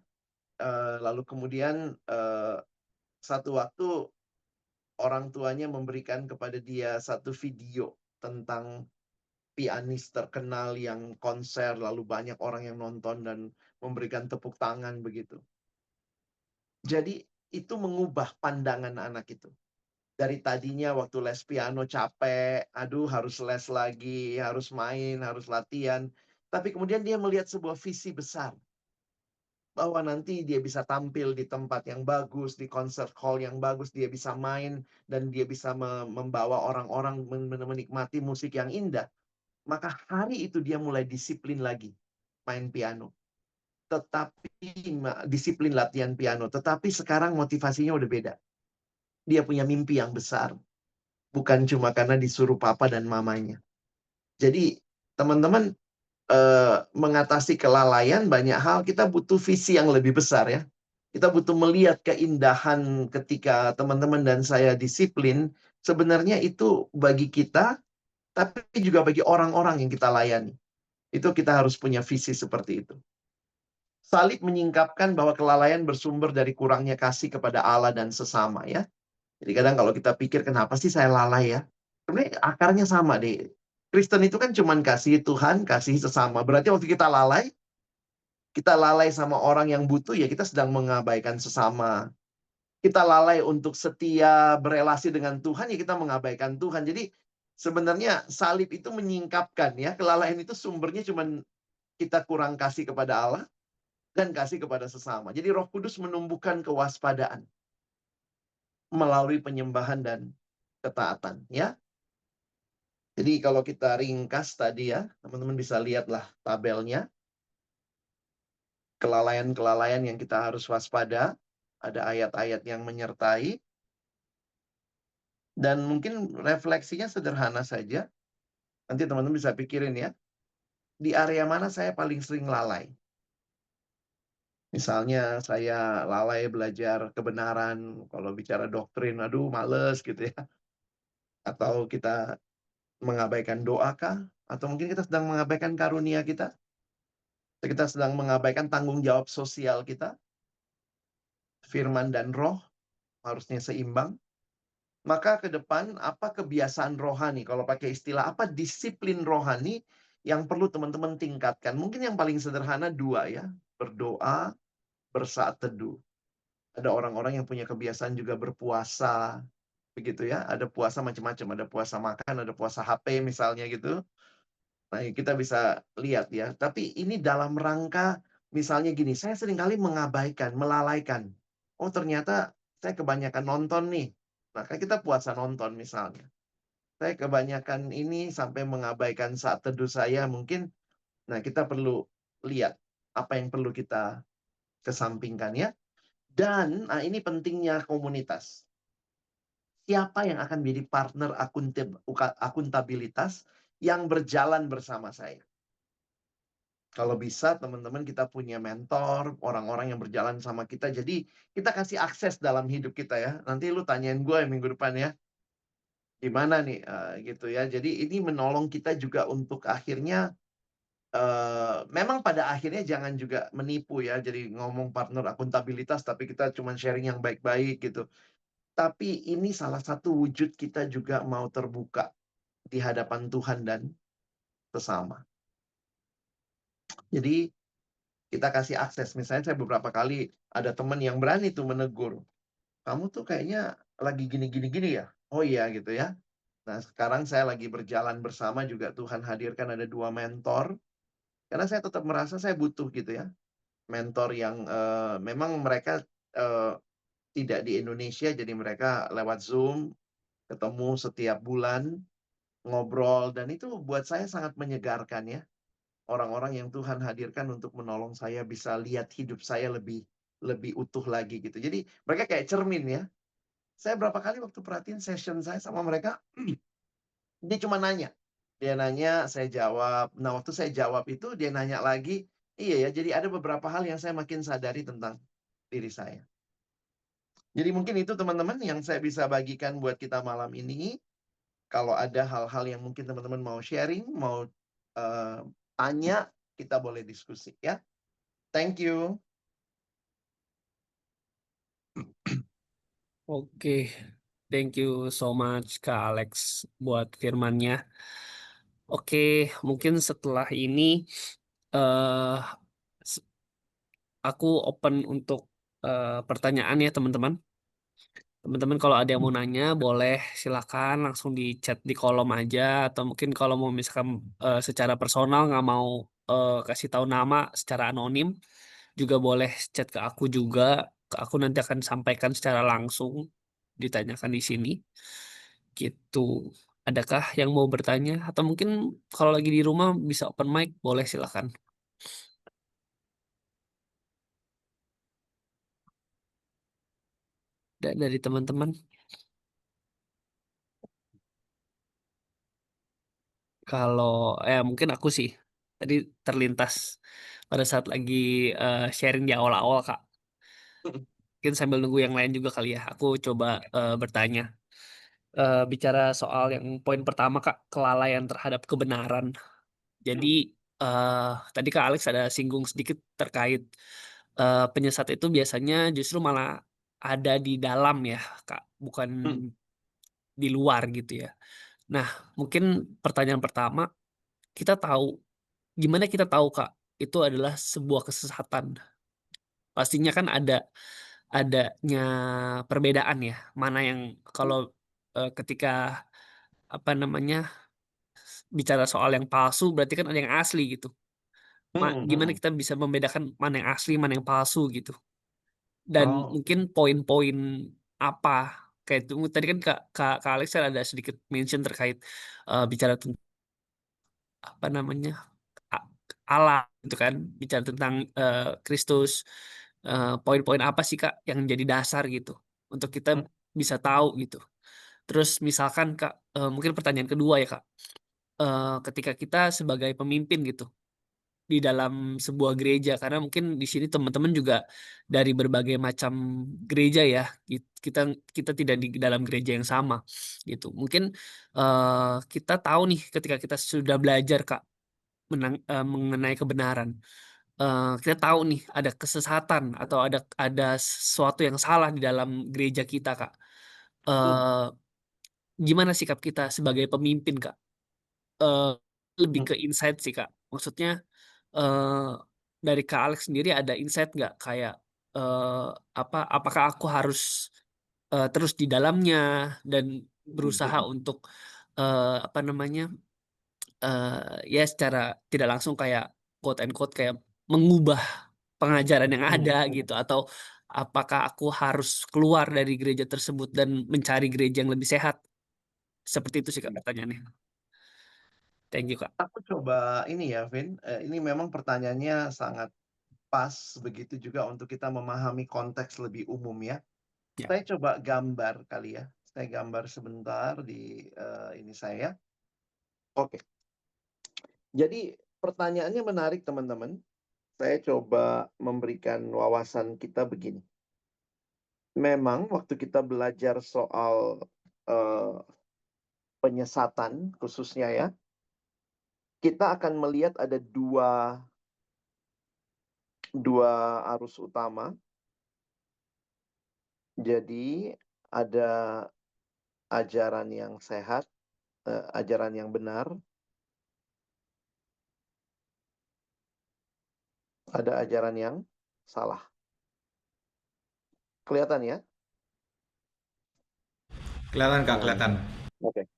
Lalu kemudian satu waktu orang tuanya memberikan kepada dia satu video tentang pianis terkenal yang konser, lalu banyak orang yang nonton dan memberikan tepuk tangan begitu. Jadi itu mengubah pandangan anak itu. Dari tadinya waktu les piano capek, aduh harus les lagi, harus main, harus latihan. Tapi kemudian dia melihat sebuah visi besar. bahwa nanti dia bisa tampil di tempat yang bagus, di concert hall yang bagus, dia bisa main dan dia bisa membawa orang-orang menikmati musik yang indah, maka hari itu dia mulai disiplin lagi main piano. Tetapi disiplin latihan piano, tetapi sekarang motivasinya udah beda. Dia punya mimpi yang besar, bukan cuma karena disuruh papa dan mamanya. Jadi teman-teman, mengatasi kelalaian banyak hal kita butuh visi yang lebih besar ya. Kita butuh melihat keindahan ketika teman-teman dan saya disiplin. Sebenarnya itu bagi kita, tapi juga bagi orang-orang yang kita layani. Itu kita harus punya visi seperti itu. Salib menyingkapkan bahwa kelalaian bersumber dari kurangnya kasih kepada Allah dan sesama ya. Jadi kadang kalau kita pikir kenapa sih saya lalai ya? Sebenarnya akarnya sama deh. Kristen itu kan cuman kasih Tuhan, kasih sesama. Berarti waktu kita lalai sama orang yang butuh ya kita sedang mengabaikan sesama. Kita lalai untuk setia berelasi dengan Tuhan ya kita mengabaikan Tuhan. Jadi sebenarnya salib itu menyingkapkan ya, kelalaian itu sumbernya cuman kita kurang kasih kepada Allah dan kasih kepada sesama. Jadi Roh Kudus menumbuhkan kewaspadaan melalui penyembahan dan ketaatan ya. Jadi kalau kita ringkas tadi ya, teman-teman bisa lihatlah tabelnya. Kelalaian-kelalaian yang kita harus waspada, ada ayat-ayat yang menyertai. Dan mungkin refleksinya sederhana saja. Nanti teman-teman bisa pikirin ya, di area mana saya paling sering lalai. Misalnya saya lalai belajar kebenaran, kalau bicara doktrin, aduh males gitu ya. Atau kita mengabaikan doa kah? Atau mungkin kita sedang mengabaikan karunia kita? Kita sedang mengabaikan tanggung jawab sosial kita? Firman dan roh harusnya seimbang. Maka ke depan, apa kebiasaan rohani? Kalau pakai istilah, apa disiplin rohani yang perlu teman-teman tingkatkan? Mungkin yang paling sederhana dua ya. Berdoa, bersaat teduh. Ada orang-orang yang punya kebiasaan juga berpuasa. Begitu ya. Ada puasa macam-macam. Ada puasa makan, ada puasa HP misalnya gitu. Nah, kita bisa lihat ya. Tapi ini dalam rangka, misalnya gini, saya seringkali mengabaikan, melalaikan. Oh, ternyata saya kebanyakan nonton nih. Maka kita puasa nonton misalnya. Saya kebanyakan ini sampai mengabaikan saat teduh saya mungkin. Nah, kita perlu lihat apa yang perlu kita kesampingkan ya. Dan ini pentingnya komunitas. Siapa yang akan menjadi partner akuntabilitas yang berjalan bersama saya? Kalau bisa teman-teman kita punya mentor, orang-orang yang berjalan sama kita. Jadi kita kasih akses dalam hidup kita ya. Nanti lu tanyain gue minggu depan ya. Gimana nih gitu ya. Jadi ini menolong kita juga untuk akhirnya memang pada akhirnya jangan juga menipu ya. Jadi ngomong partner akuntabilitas tapi kita cuma sharing yang baik-baik gitu. Tapi ini salah satu wujud kita juga mau terbuka di hadapan Tuhan dan sesama. Jadi kita kasih akses. Misalnya saya beberapa kali ada teman yang berani tuh menegur. Kamu tuh kayaknya lagi gini-gini ya. Oh iya gitu ya. Nah sekarang saya lagi berjalan bersama juga Tuhan hadirkan ada 2 mentor. Karena saya tetap merasa saya butuh gitu ya. Mentor yang memang mereka tidak di Indonesia. Jadi mereka lewat Zoom. Ketemu setiap bulan. Ngobrol. Dan itu buat saya sangat menyegarkan ya. Orang-orang yang Tuhan hadirkan untuk menolong saya bisa lihat hidup saya lebih utuh lagi gitu. Jadi mereka kayak cermin ya. Saya berapa kali waktu perhatiin session saya sama mereka, dia cuma nanya. Dia nanya, saya jawab. Nah, waktu saya jawab itu dia nanya lagi. Iya ya, jadi ada beberapa hal yang saya makin sadari tentang diri saya. Jadi mungkin itu teman-teman yang saya bisa bagikan buat kita malam ini. Kalau ada hal-hal yang mungkin teman-teman mau sharing, mau tanya, kita boleh diskusi ya. Thank you. Oke, thank you so much Kak Alex buat firmannya. Oke, mungkin setelah ini eh s- aku open untuk pertanyaan ya teman-teman. Teman-teman kalau ada yang mau nanya boleh silakan langsung di chat di kolom aja atau mungkin kalau mau misalkan secara personal nggak mau kasih tahu nama secara anonim juga boleh chat ke aku juga. Aku nanti akan sampaikan secara langsung, ditanyakan di sini. Gitu. Adakah yang mau bertanya? Atau mungkin kalau lagi di rumah bisa open mic, boleh silakan. Dari teman-teman. Kalau mungkin aku sih tadi terlintas pada saat lagi sharing di awal-awal, Kak. Mungkin sambil nunggu yang lain juga kali ya. Aku coba bertanya. Bicara soal yang poin pertama, Kak, kelalaian terhadap kebenaran. Jadi tadi Kak Alex ada singgung sedikit terkait penyesat itu biasanya justru malah ada di dalam ya, Kak, bukan di luar gitu ya. Nah, mungkin pertanyaan pertama, kita tahu gimana kita tahu, Kak, itu adalah sebuah kesesatan? Pastinya kan adanya perbedaan ya, mana yang kalau ketika apa namanya bicara soal yang palsu berarti kan ada yang asli gitu. Gimana kita bisa membedakan mana yang asli, mana yang palsu gitu. Dan Oh. mungkin poin-poin apa kayak itu tadi kan Kak Alex kan ada sedikit mention terkait bicara tentang apa namanya a- Allah gitu kan, bicara tentang Kristus. Poin-poin apa sih Kak yang jadi dasar gitu untuk kita bisa tahu gitu. Terus misalkan Kak, mungkin pertanyaan kedua ya Kak, ketika kita sebagai pemimpin gitu di dalam sebuah gereja, karena mungkin di sini teman-teman juga dari berbagai macam gereja ya, kita kita tidak di dalam gereja yang sama gitu. Mungkin kita tahu nih ketika kita sudah belajar Kak mengenai kebenaran, kita tahu nih ada kesesatan atau ada sesuatu yang salah di dalam gereja kita Kak. Eh, Gimana sikap kita sebagai pemimpin Kak? Eh, Lebih ke insight sih Kak. Maksudnya eh dari Kak Alex sendiri ada insight nggak kayak eh apakah aku harus terus di dalamnya dan berusaha untuk apa namanya ya secara tidak langsung kayak quote and quote kayak mengubah pengajaran yang ada gitu, atau apakah aku harus keluar dari gereja tersebut dan mencari gereja yang lebih sehat? Seperti itu sih Kak pertanyaannya. Thank you Kak. Aku coba ini ya, Vin. Ini memang pertanyaannya sangat pas begitu juga untuk kita memahami konteks lebih umum ya. Ya. Saya coba gambar kali ya. Saya gambar sebentar di ini saya. Oke. Jadi pertanyaannya menarik teman-teman. Saya coba memberikan wawasan kita begini. Memang waktu kita belajar soal penyesatan khususnya ya, kita akan melihat ada dua arus utama. Jadi ada ajaran yang sehat, ajaran yang benar, ada ajaran yang salah. Kelihatan ya? Kelihatan Kak, kelihatan. Oke.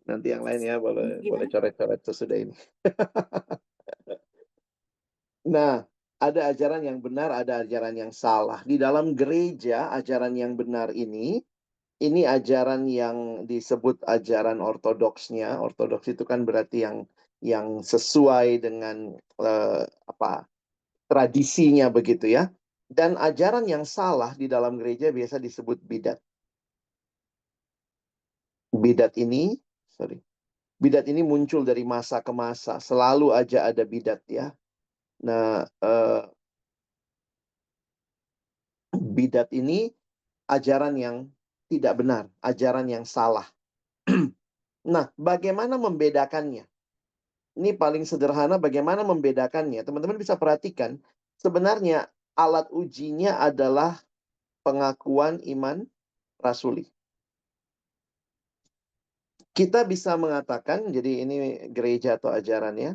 Nanti yang lain ya boleh coret-coret sesudah ini. Nah, ada ajaran yang benar, ada ajaran yang salah. Di dalam gereja, ajaran yang benar ini ajaran yang disebut ajaran ortodoksnya. Ortodoks itu kan berarti yang sesuai dengan tradisinya begitu ya. Dan ajaran yang salah di dalam gereja biasa disebut bidat. Bidat ini muncul dari masa ke masa. Selalu aja ada bidat ya. Nah, bidat ini ajaran yang tidak benar, ajaran yang salah. Nah, bagaimana membedakannya? Ini paling sederhana bagaimana membedakannya. Teman-teman bisa perhatikan, sebenarnya alat ujinya adalah pengakuan iman rasuli. Kita bisa mengatakan, jadi ini gereja atau ajarannya.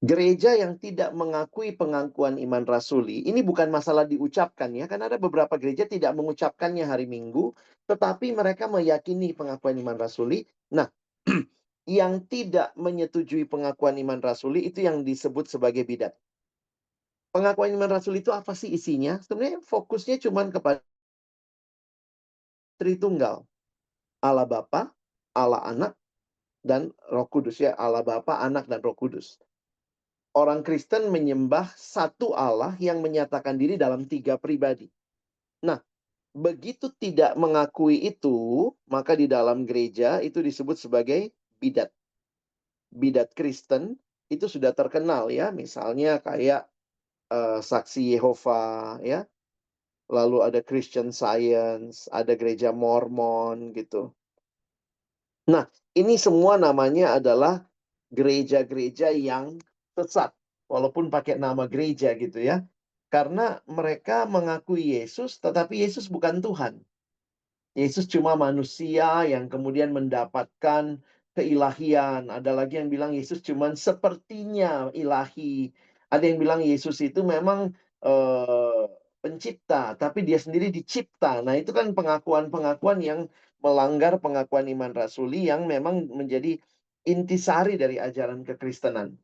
Gereja yang tidak mengakui pengakuan iman rasuli, ini bukan masalah diucapkan ya, karena ada beberapa gereja tidak mengucapkannya hari Minggu, tetapi mereka meyakini pengakuan iman rasuli. Nah, yang tidak menyetujui pengakuan iman rasuli itu yang disebut sebagai bidat. Pengakuan iman rasuli itu apa sih isinya? Sebenarnya fokusnya cuma kepada Tritunggal. Allah Bapa, Allah Anak, dan Roh Kudus ya. Allah Bapa, Anak, dan Roh Kudus. Orang Kristen menyembah satu Allah yang menyatakan diri dalam 3 pribadi. Nah, begitu tidak mengakui itu, maka di dalam gereja itu disebut sebagai bidat. Bidat Kristen itu sudah terkenal ya, misalnya kayak Saksi Yehova ya, lalu ada Christian Science, ada gereja Mormon gitu. Nah, ini semua namanya adalah gereja-gereja yang sesat, walaupun pakai nama gereja gitu ya. Karena mereka mengakui Yesus, tetapi Yesus bukan Tuhan. Yesus cuma manusia yang kemudian mendapatkan keilahian. Ada lagi yang bilang Yesus cuma sepertinya ilahi. Ada yang bilang Yesus itu memang pencipta, tapi dia sendiri dicipta. Nah, itu kan pengakuan-pengakuan yang melanggar pengakuan iman rasuli yang memang menjadi intisari dari ajaran kekristenan.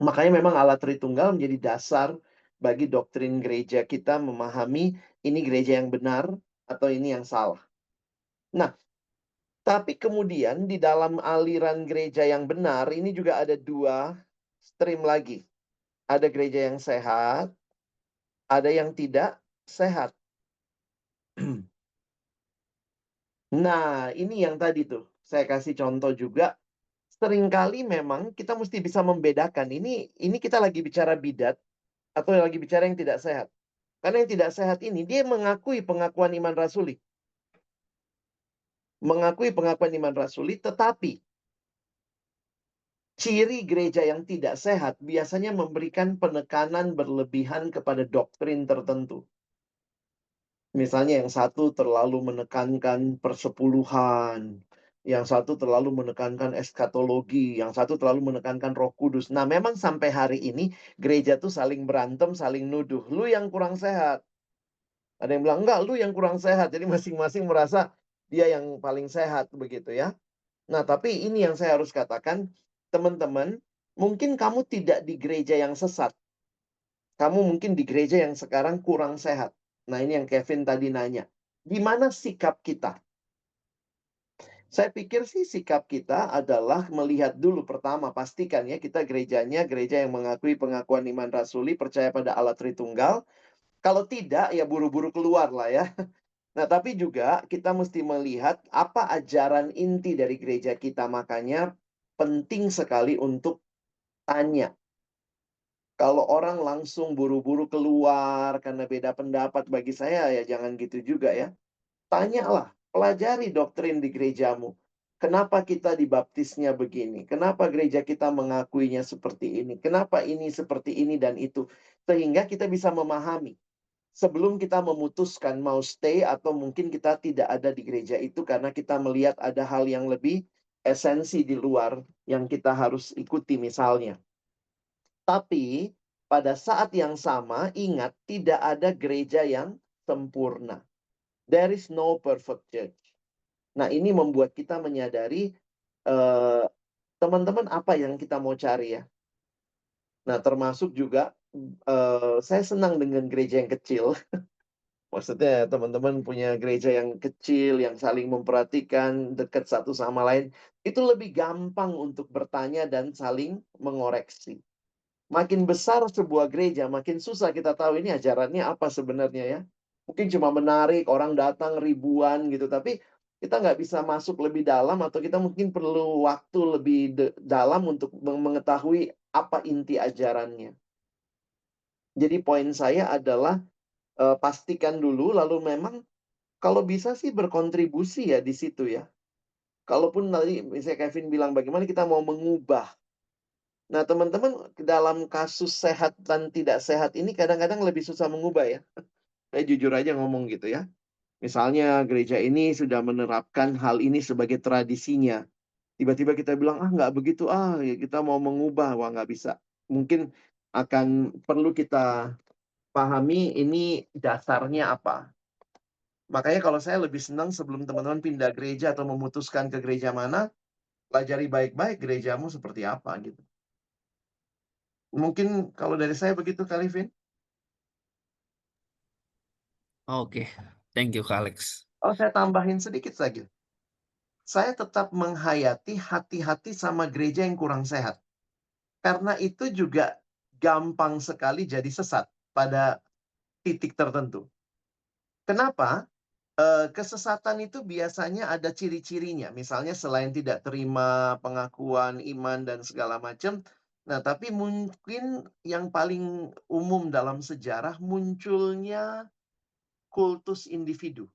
Makanya memang Allah Tritunggal menjadi dasar bagi doktrin gereja kita memahami ini gereja yang benar atau ini yang salah. Nah, tapi kemudian di dalam aliran gereja yang benar ini juga ada 2 stream lagi. Ada gereja yang sehat, ada yang tidak sehat. Nah, ini yang tadi tuh saya kasih contoh juga. Seringkali memang kita mesti bisa membedakan ini kita lagi bicara bidat atau lagi bicara yang tidak sehat. Karena yang tidak sehat ini dia mengakui pengakuan iman rasuli. Mengakui pengakuan iman rasuli, tetapi ciri gereja yang tidak sehat biasanya memberikan penekanan berlebihan kepada doktrin tertentu. Misalnya yang satu terlalu menekankan persepuluhan, yang satu terlalu menekankan eskatologi, yang satu terlalu menekankan Roh Kudus. Nah, memang sampai hari ini gereja tuh saling berantem, saling nuduh. Lu yang kurang sehat. Ada yang bilang, enggak, lu yang kurang sehat. Jadi masing-masing merasa dia yang paling sehat begitu ya. Nah, tapi ini yang saya harus katakan, teman-teman, mungkin kamu tidak di gereja yang sesat. Kamu mungkin di gereja yang sekarang kurang sehat. Nah, ini yang Kevin tadi nanya. Gimana sikap kita? Saya pikir sih sikap kita adalah melihat dulu pertama, pastikan ya kita gerejanya gereja yang mengakui pengakuan iman rasuli, percaya pada Allah Tritunggal. Kalau tidak, ya buru-buru keluar lah ya. Nah, tapi juga kita mesti melihat apa ajaran inti dari gereja kita. Makanya penting sekali untuk tanya. Kalau orang langsung buru-buru keluar karena beda pendapat, bagi saya ya jangan gitu juga ya. Tanyalah, pelajari doktrin di gerejamu. Kenapa kita dibaptisnya begini? Kenapa gereja kita mengakuinya seperti ini? Kenapa ini seperti ini dan itu? Sehingga kita bisa memahami. Sebelum kita memutuskan mau stay atau mungkin kita tidak ada di gereja itu karena kita melihat ada hal yang lebih esensi di luar yang kita harus ikuti misalnya. Tapi pada saat yang sama ingat tidak ada gereja yang sempurna. There is no perfect church. Nah, ini membuat kita menyadari teman-teman apa yang kita mau cari ya. Nah, termasuk juga saya senang dengan gereja yang kecil. Maksudnya teman-teman punya gereja yang kecil, yang saling memperhatikan, dekat satu sama lain. Itu lebih gampang untuk bertanya dan saling mengoreksi. Makin besar sebuah gereja, makin susah kita tahu ini ajarannya apa sebenarnya ya. Mungkin cuma menarik, orang datang ribuan gitu. Tapi kita nggak bisa masuk lebih dalam atau kita mungkin perlu waktu lebih dalam untuk mengetahui apa inti ajarannya. Jadi poin saya adalah pastikan dulu, lalu memang kalau bisa sih berkontribusi ya di situ ya. Kalaupun tadi misalnya Kevin bilang bagaimana kita mau mengubah. Nah, teman-teman dalam kasus sehat dan tidak sehat ini kadang-kadang lebih susah mengubah ya. Saya jujur aja ngomong gitu ya. Misalnya gereja ini sudah menerapkan hal ini sebagai tradisinya. Tiba-tiba kita bilang, ah nggak begitu, ya kita mau mengubah. Wah nggak bisa. Mungkin akan perlu kita pahami ini dasarnya apa. Makanya kalau saya lebih senang sebelum teman-teman pindah gereja atau memutuskan ke gereja mana, Pelajari baik-baik gerejamu seperti apa gitu. Mungkin kalau dari saya begitu, Kalivin. Oke, thank you Kak Alex. Oh, saya tambahin sedikit saja. Saya tetap menghayati hati-hati sama gereja yang kurang sehat. Karena itu juga gampang sekali jadi sesat pada titik tertentu. Kenapa? Kesesatan itu biasanya ada ciri-cirinya. Misalnya selain tidak terima pengakuan iman dan segala macam. Nah, tapi mungkin yang paling umum dalam sejarah munculnya kultus individu.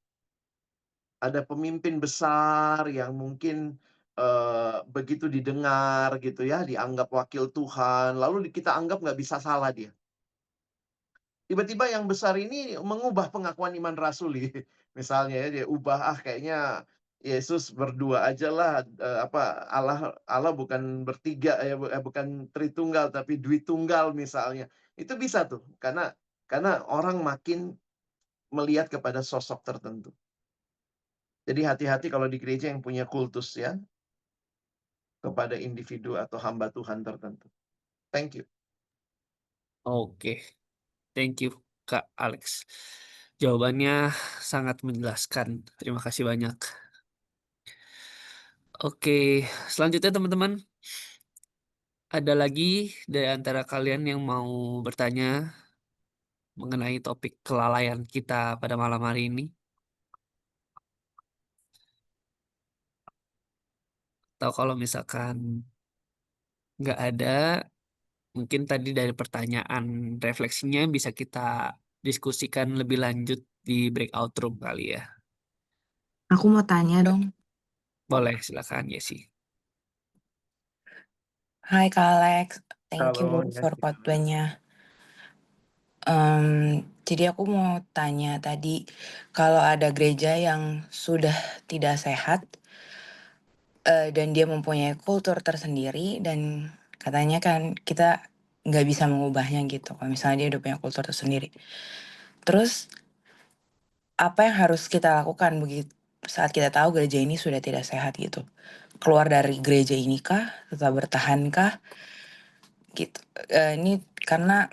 Ada pemimpin besar yang mungkin begitu didengar gitu ya, dianggap wakil Tuhan, lalu kita anggap nggak bisa salah dia. Tiba-tiba yang besar ini mengubah pengakuan iman rasuli. Misalnya ya, dia ubah, kayaknya Yesus berdua aja lah, Allah bukan bertiga, bukan Tritunggal, tapi Dwitunggal misalnya. Itu bisa tuh, karena orang makin melihat kepada sosok tertentu. Jadi hati-hati kalau di gereja yang punya kultus ya, kepada individu atau hamba Tuhan tertentu. Thank you. Oke, thank you Kak Alex. Jawabannya sangat menjelaskan. Terima kasih banyak. Oke, selanjutnya teman-teman, ada lagi dari antara kalian yang mau bertanya mengenai topik kelalaian kita pada malam hari ini? Atau kalau misalkan nggak ada, mungkin tadi dari pertanyaan refleksinya bisa kita diskusikan lebih lanjut di breakout room kali ya. Aku mau tanya dong. Boleh, silakan Yesi. Hai Kak Alex, thank you Halo, for Yesi. khotbahnya. Jadi aku mau tanya tadi, kalau ada gereja yang sudah tidak sehat dan dia mempunyai kultur tersendiri dan katanya kan kita nggak bisa mengubahnya gitu. Kalau misalnya dia udah punya kultur tersendiri, terus apa yang harus kita lakukan begitu saat kita tahu gereja ini sudah tidak sehat gitu? Keluar dari gereja ini kah? Tetap bertahan kah? Gitu. Ini karena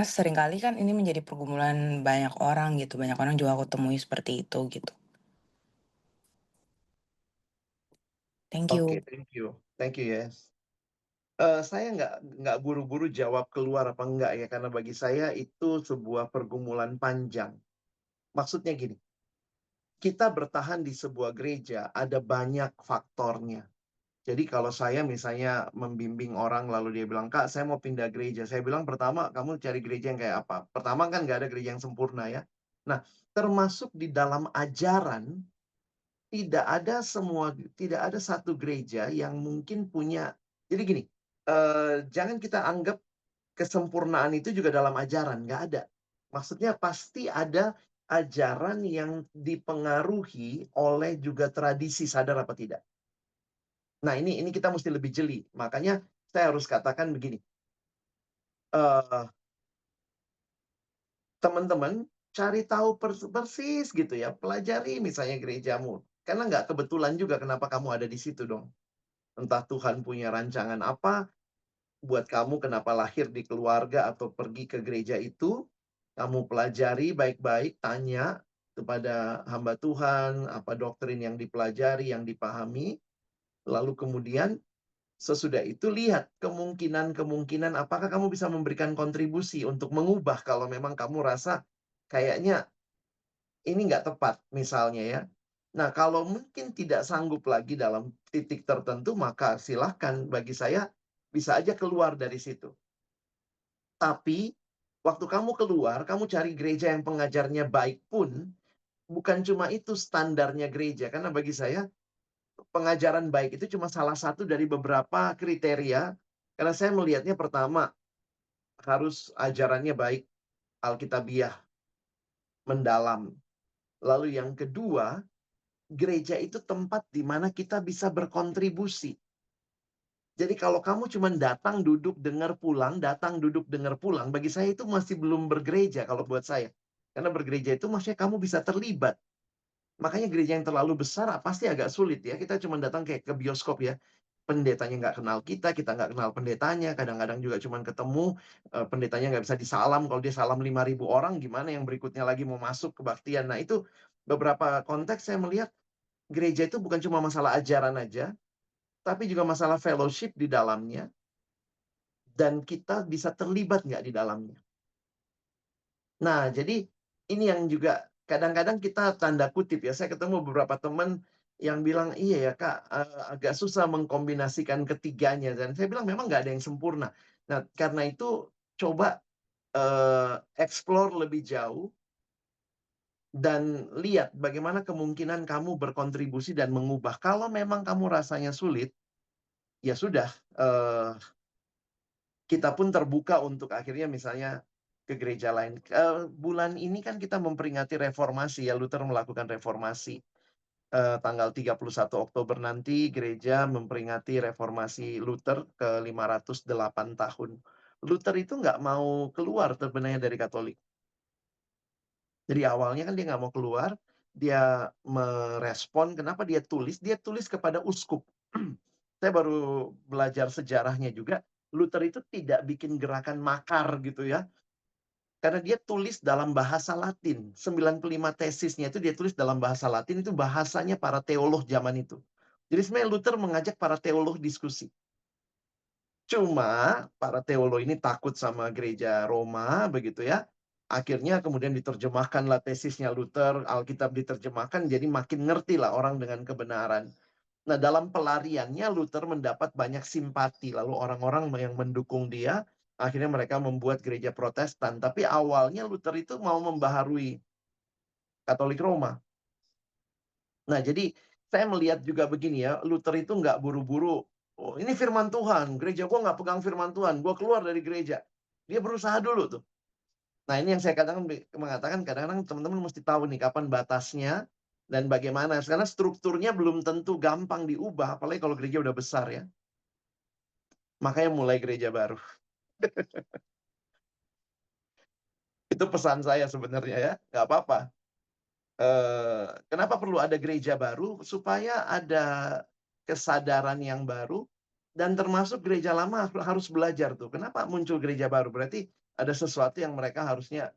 seringkali kan ini menjadi pergumulan banyak orang gitu. Banyak orang juga aku temui seperti itu gitu. Thank you. Oke, thank you. Thank you, yes. Saya nggak buru-buru jawab keluar apa enggak ya, karena bagi saya itu sebuah pergumulan panjang. Maksudnya gini, kita bertahan di sebuah gereja ada banyak faktornya. Jadi kalau saya misalnya membimbing orang lalu dia bilang, Kak, saya mau pindah gereja. Saya bilang, pertama, kamu cari gereja yang kayak apa? Pertama kan nggak ada gereja yang sempurna ya. Nah, termasuk di dalam ajaran, tidak ada satu gereja yang mungkin punya. Jadi gini, jangan kita anggap kesempurnaan itu juga dalam ajaran, nggak ada. Maksudnya pasti ada ajaran yang dipengaruhi oleh juga tradisi, sadar apa tidak. Nah, ini kita mesti lebih jeli. Makanya saya harus katakan begini. Teman-teman, cari tahu persis gitu ya. Pelajari misalnya gerejamu. Karena nggak kebetulan juga kenapa kamu ada di situ dong. Entah Tuhan punya rancangan apa buat kamu, kenapa lahir di keluarga atau pergi ke gereja itu. Kamu pelajari baik-baik, tanya kepada hamba Tuhan, apa doktrin yang dipelajari, yang dipahami. Lalu kemudian sesudah itu lihat kemungkinan apakah kamu bisa memberikan kontribusi untuk mengubah kalau memang kamu rasa kayaknya ini nggak tepat misalnya ya. Nah, kalau mungkin tidak sanggup lagi dalam titik tertentu, maka silahkan bagi saya bisa aja keluar dari situ. Tapi waktu kamu keluar, kamu cari gereja yang pengajarnya baik pun, bukan cuma itu standarnya gereja. Karena bagi saya, pengajaran baik itu cuma salah satu dari beberapa kriteria. Karena saya melihatnya pertama, harus ajarannya baik, Alkitabiah, mendalam. Lalu yang kedua, gereja itu tempat di mana kita bisa berkontribusi. Jadi kalau kamu cuma datang, duduk, dengar, pulang, datang, duduk, dengar, pulang, bagi saya itu masih belum bergereja kalau buat saya. Karena bergereja itu maksudnya kamu bisa terlibat. Makanya gereja yang terlalu besar pasti agak sulit ya. Kita cuma datang kayak ke bioskop ya. Pendetanya nggak kenal kita nggak kenal pendetanya. Kadang-kadang juga cuma ketemu, pendetanya nggak bisa disalam. Kalau dia salam 5.000 orang, gimana yang berikutnya lagi mau masuk kebaktian. Nah itu beberapa konteks saya melihat gereja itu bukan cuma masalah ajaran aja, tapi juga masalah fellowship di dalamnya. Dan kita bisa terlibat nggak di dalamnya. Nah, jadi ini yang juga kadang-kadang kita tanda kutip ya, saya ketemu beberapa teman yang bilang, iya ya Kak, agak susah mengkombinasikan ketiganya. Dan saya bilang memang nggak ada yang sempurna. Nah, karena itu coba explore lebih jauh dan lihat bagaimana kemungkinan kamu berkontribusi dan mengubah. Kalau memang kamu rasanya sulit, ya sudah, kita pun terbuka untuk akhirnya misalnya ke gereja lain. Bulan ini kan kita memperingati reformasi ya, Luther melakukan reformasi. Tanggal 31 Oktober nanti gereja memperingati reformasi Luther ke 508 tahun. Luther itu nggak mau keluar sebenarnya dari Katolik. Jadi awalnya kan dia nggak mau keluar, dia merespon, kenapa dia tulis kepada uskup. Saya baru belajar sejarahnya juga, Luther itu tidak bikin gerakan makar gitu ya. Karena dia tulis dalam bahasa Latin. 95 tesisnya itu dia tulis dalam bahasa Latin, itu bahasanya para teolog zaman itu. Jadi sebenarnya Luther mengajak para teolog diskusi. Cuma para teolog ini takut sama gereja Roma begitu ya. Akhirnya kemudian diterjemahkanlah tesisnya Luther, Alkitab diterjemahkan, jadi makin ngerti lah orang dengan kebenaran. Nah, dalam pelariannya Luther mendapat banyak simpati. Lalu orang-orang yang mendukung dia, akhirnya mereka membuat gereja Protestan. Tapi awalnya Luther itu mau membaharui Katolik Roma. Nah, jadi saya melihat juga begini ya, Luther itu nggak buru-buru, oh ini firman Tuhan, gereja gua nggak pegang firman Tuhan, gua keluar dari gereja. Dia berusaha dulu tuh. Nah, ini yang saya mengatakan kadang-kadang teman-teman mesti tahu nih kapan batasnya dan bagaimana. Karena strukturnya belum tentu gampang diubah, apalagi kalau gereja udah besar ya. Makanya mulai gereja baru. Itu pesan saya sebenarnya ya, nggak apa-apa. Kenapa perlu ada gereja baru? Supaya ada kesadaran yang baru, dan termasuk gereja lama harus belajar tuh. Kenapa muncul gereja baru? Berarti ada sesuatu yang mereka harusnya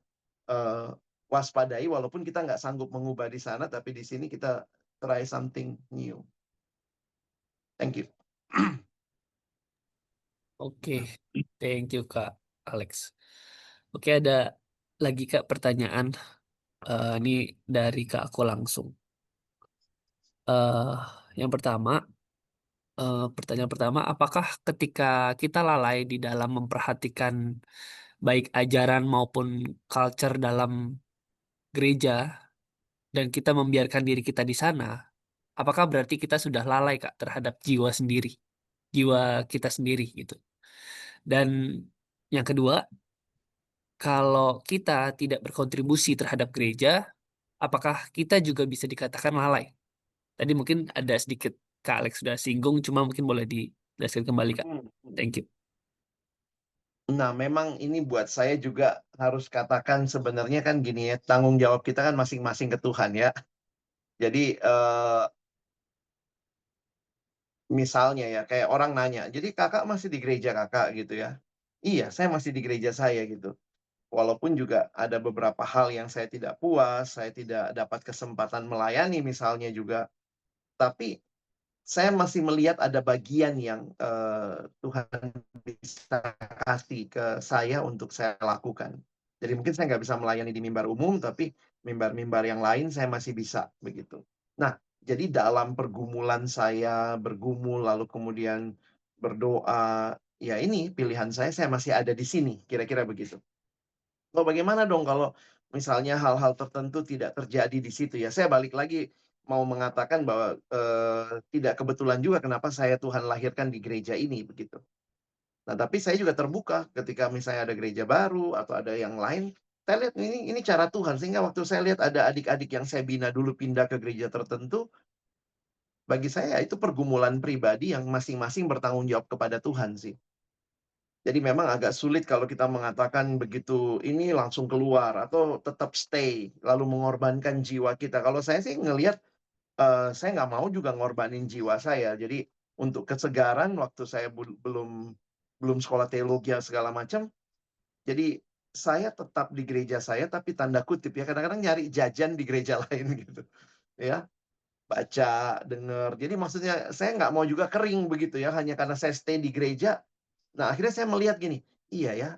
waspadai, walaupun kita nggak sanggup mengubah di sana, tapi di sini kita try something new. Thank you. Oke, thank you Kak Alex. Oke, ada lagi Kak pertanyaan. Ini dari Kak aku langsung. Yang pertama, pertanyaan pertama, apakah ketika kita lalai di dalam memperhatikan baik ajaran maupun culture dalam gereja dan kita membiarkan diri kita di sana, apakah berarti kita sudah lalai Kak terhadap jiwa kita sendiri gitu? Dan yang kedua, kalau kita tidak berkontribusi terhadap gereja, apakah kita juga bisa dikatakan lalai? Tadi mungkin ada sedikit Kak Alex sudah singgung, cuma mungkin boleh dijelaskan kembali Kak. Thank you. Nah, memang ini buat saya juga harus katakan sebenarnya kan gini ya, tanggung jawab kita kan masing-masing ke Tuhan ya. Jadi misalnya ya, kayak orang nanya, jadi kakak masih di gereja kakak gitu ya? Iya, saya masih di gereja saya gitu. Walaupun juga ada beberapa hal yang saya tidak puas, saya tidak dapat kesempatan melayani misalnya juga. Tapi saya masih melihat ada bagian yang Tuhan bisa kasih ke saya untuk saya lakukan. Jadi mungkin saya nggak bisa melayani di mimbar umum, tapi mimbar-mimbar yang lain saya masih bisa begitu. Nah, jadi dalam pergumulan saya bergumul lalu kemudian berdoa, ya ini pilihan saya masih ada di sini, kira-kira begitu. Loh, bagaimana dong kalau misalnya hal-hal tertentu tidak terjadi di situ ya? Saya balik lagi mau mengatakan bahwa tidak kebetulan juga kenapa saya Tuhan lahirkan di gereja ini begitu. Nah, tapi saya juga terbuka ketika misalnya ada gereja baru atau ada yang lain. Saya lihat ini cara Tuhan, sehingga waktu saya lihat ada adik-adik yang saya bina dulu pindah ke gereja tertentu, bagi saya itu pergumulan pribadi yang masing-masing bertanggung jawab kepada Tuhan sih. Jadi memang agak sulit kalau kita mengatakan begitu ini langsung keluar atau tetap stay, lalu mengorbankan jiwa kita. Kalau saya sih ngelihat, saya nggak mau juga ngorbanin jiwa saya. Jadi untuk kesegaran waktu saya belum sekolah teologi segala macam, jadi saya tetap di gereja saya, tapi tanda kutip ya, kadang-kadang nyari jajan di gereja lain gitu, ya. Baca, denger. Jadi maksudnya saya nggak mau juga kering begitu ya, hanya karena saya stay di gereja. Nah, akhirnya saya melihat gini, iya ya,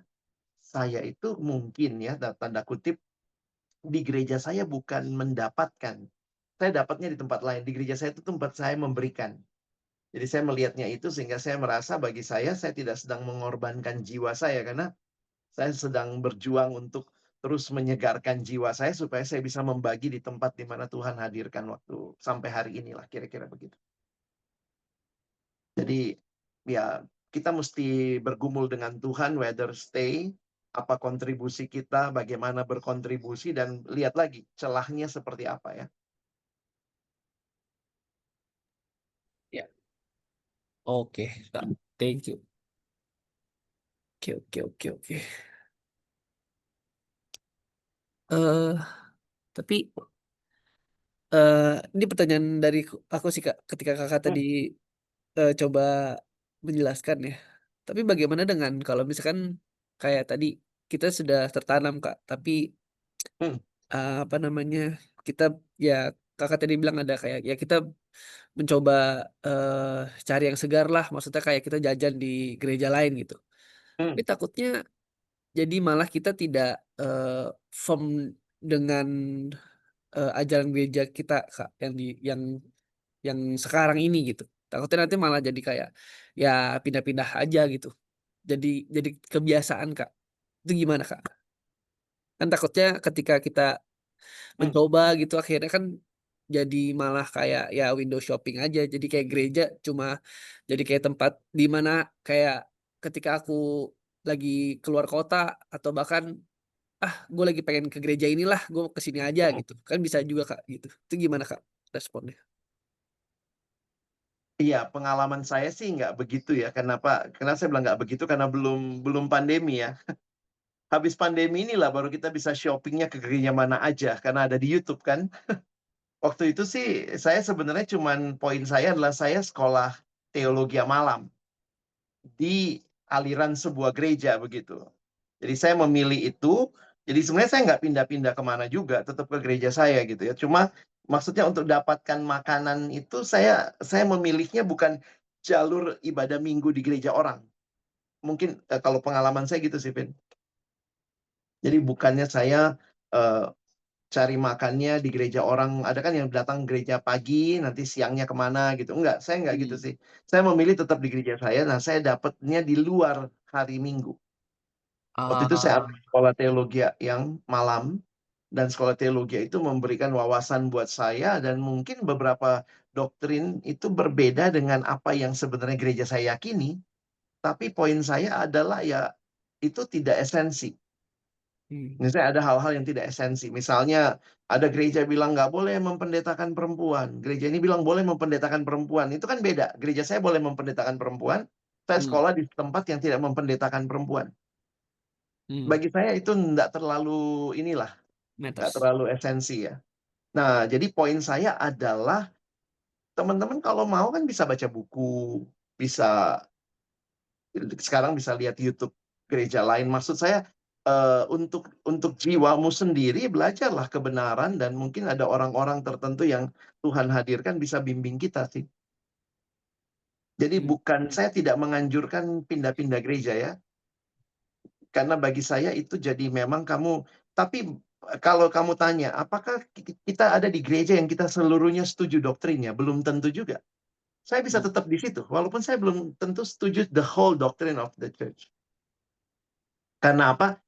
saya itu mungkin ya, tanda kutip, di gereja saya bukan mendapatkan. Saya dapatnya di tempat lain. Di gereja saya itu tempat saya memberikan. Jadi saya melihatnya itu sehingga saya merasa bagi saya tidak sedang mengorbankan jiwa saya. Karena saya sedang berjuang untuk terus menyegarkan jiwa saya supaya saya bisa membagi di tempat di mana Tuhan hadirkan waktu sampai hari inilah, kira-kira begitu. Jadi ya kita mesti bergumul dengan Tuhan, whether stay, apa kontribusi kita, bagaimana berkontribusi, dan lihat lagi celahnya seperti apa ya. Ya, oke, Kak. Thank you. Oke. Eh, tapi ini pertanyaan dari aku sih, Kak. Ketika Kakak tadi coba menjelaskan ya. Tapi bagaimana dengan kalau misalkan kayak tadi kita sudah tertanam, Kak, tapi Hmm, apa namanya, kita ya Kakak tadi bilang ada kayak ya kita mencoba cari yang segar lah, maksudnya kayak kita jajan di gereja lain gitu. Tapi hmm, takutnya jadi malah kita tidak firm dengan ajaran gereja kita, Kak, yang sekarang ini gitu. Takutnya nanti malah jadi kayak ya pindah-pindah aja gitu. Jadi kebiasaan, Kak. Itu gimana, Kak? Kan takutnya ketika kita hmm. mencoba gitu akhirnya kan jadi malah kayak ya window shopping aja. Jadi kayak gereja cuma jadi kayak tempat di mana kayak ketika aku lagi keluar kota atau bahkan gue lagi pengen ke gereja inilah, gue ke sini aja gitu. Kan bisa juga, Kak, gitu. Itu gimana, Kak, responnya? Iya, pengalaman saya sih nggak begitu ya. Kenapa? Karena saya bilang nggak begitu karena belum belum pandemi ya. Habis pandemi inilah baru kita bisa shoppingnya ke gereja mana aja karena ada di YouTube kan. Waktu itu sih saya sebenarnya poin saya adalah saya sekolah teologi malam di aliran sebuah gereja begitu. Jadi saya memilih itu. Jadi sebenarnya saya nggak pindah-pindah kemana juga, tetap ke gereja saya gitu ya. Cuma maksudnya untuk dapatkan makanan itu saya memilihnya bukan jalur ibadah minggu di gereja orang. Mungkin kalau pengalaman saya gitu sih, Vin. Jadi bukannya saya eh, cari makannya di gereja orang. Ada kan yang datang gereja pagi, nanti siangnya kemana gitu. Enggak, saya enggak gitu sih. Saya memilih tetap di gereja saya. Nah, saya dapatnya di luar hari Minggu. Waktu itu saya Ah, ambil sekolah teologi yang malam, dan sekolah teologi itu memberikan wawasan buat saya, dan mungkin beberapa doktrin itu berbeda dengan apa yang sebenarnya gereja saya yakini, tapi poin saya adalah ya itu tidak esensi. Misalnya ada hal-hal yang tidak esensi. Misalnya ada gereja bilang nggak boleh mempendetakan perempuan. Gereja ini bilang boleh mempendetakan perempuan. Itu kan beda. Gereja saya boleh mempendetakan perempuan. Saya hmm, sekolah di tempat yang tidak mempendetakan perempuan. hmm, Bagi saya itu nggak terlalu inilah, nggak matters. terlalu esensi ya. Nah, jadi poin saya adalah teman-teman kalau mau kan bisa baca buku, bisa sekarang bisa lihat YouTube gereja lain. Maksud saya untuk jiwamu sendiri belajarlah kebenaran, dan mungkin ada orang-orang tertentu yang Tuhan hadirkan bisa bimbing kita sih. Jadi Hmm, saya tidak menganjurkan pindah-pindah gereja ya, karena bagi saya itu jadi memang kamu. Tapi kalau kamu tanya, apakah kita ada di gereja yang kita seluruhnya setuju doktrinnya? Belum tentu juga. Saya bisa hmm, tetap di situ, walaupun saya belum tentu setuju the whole doctrine of the church. Karena apa?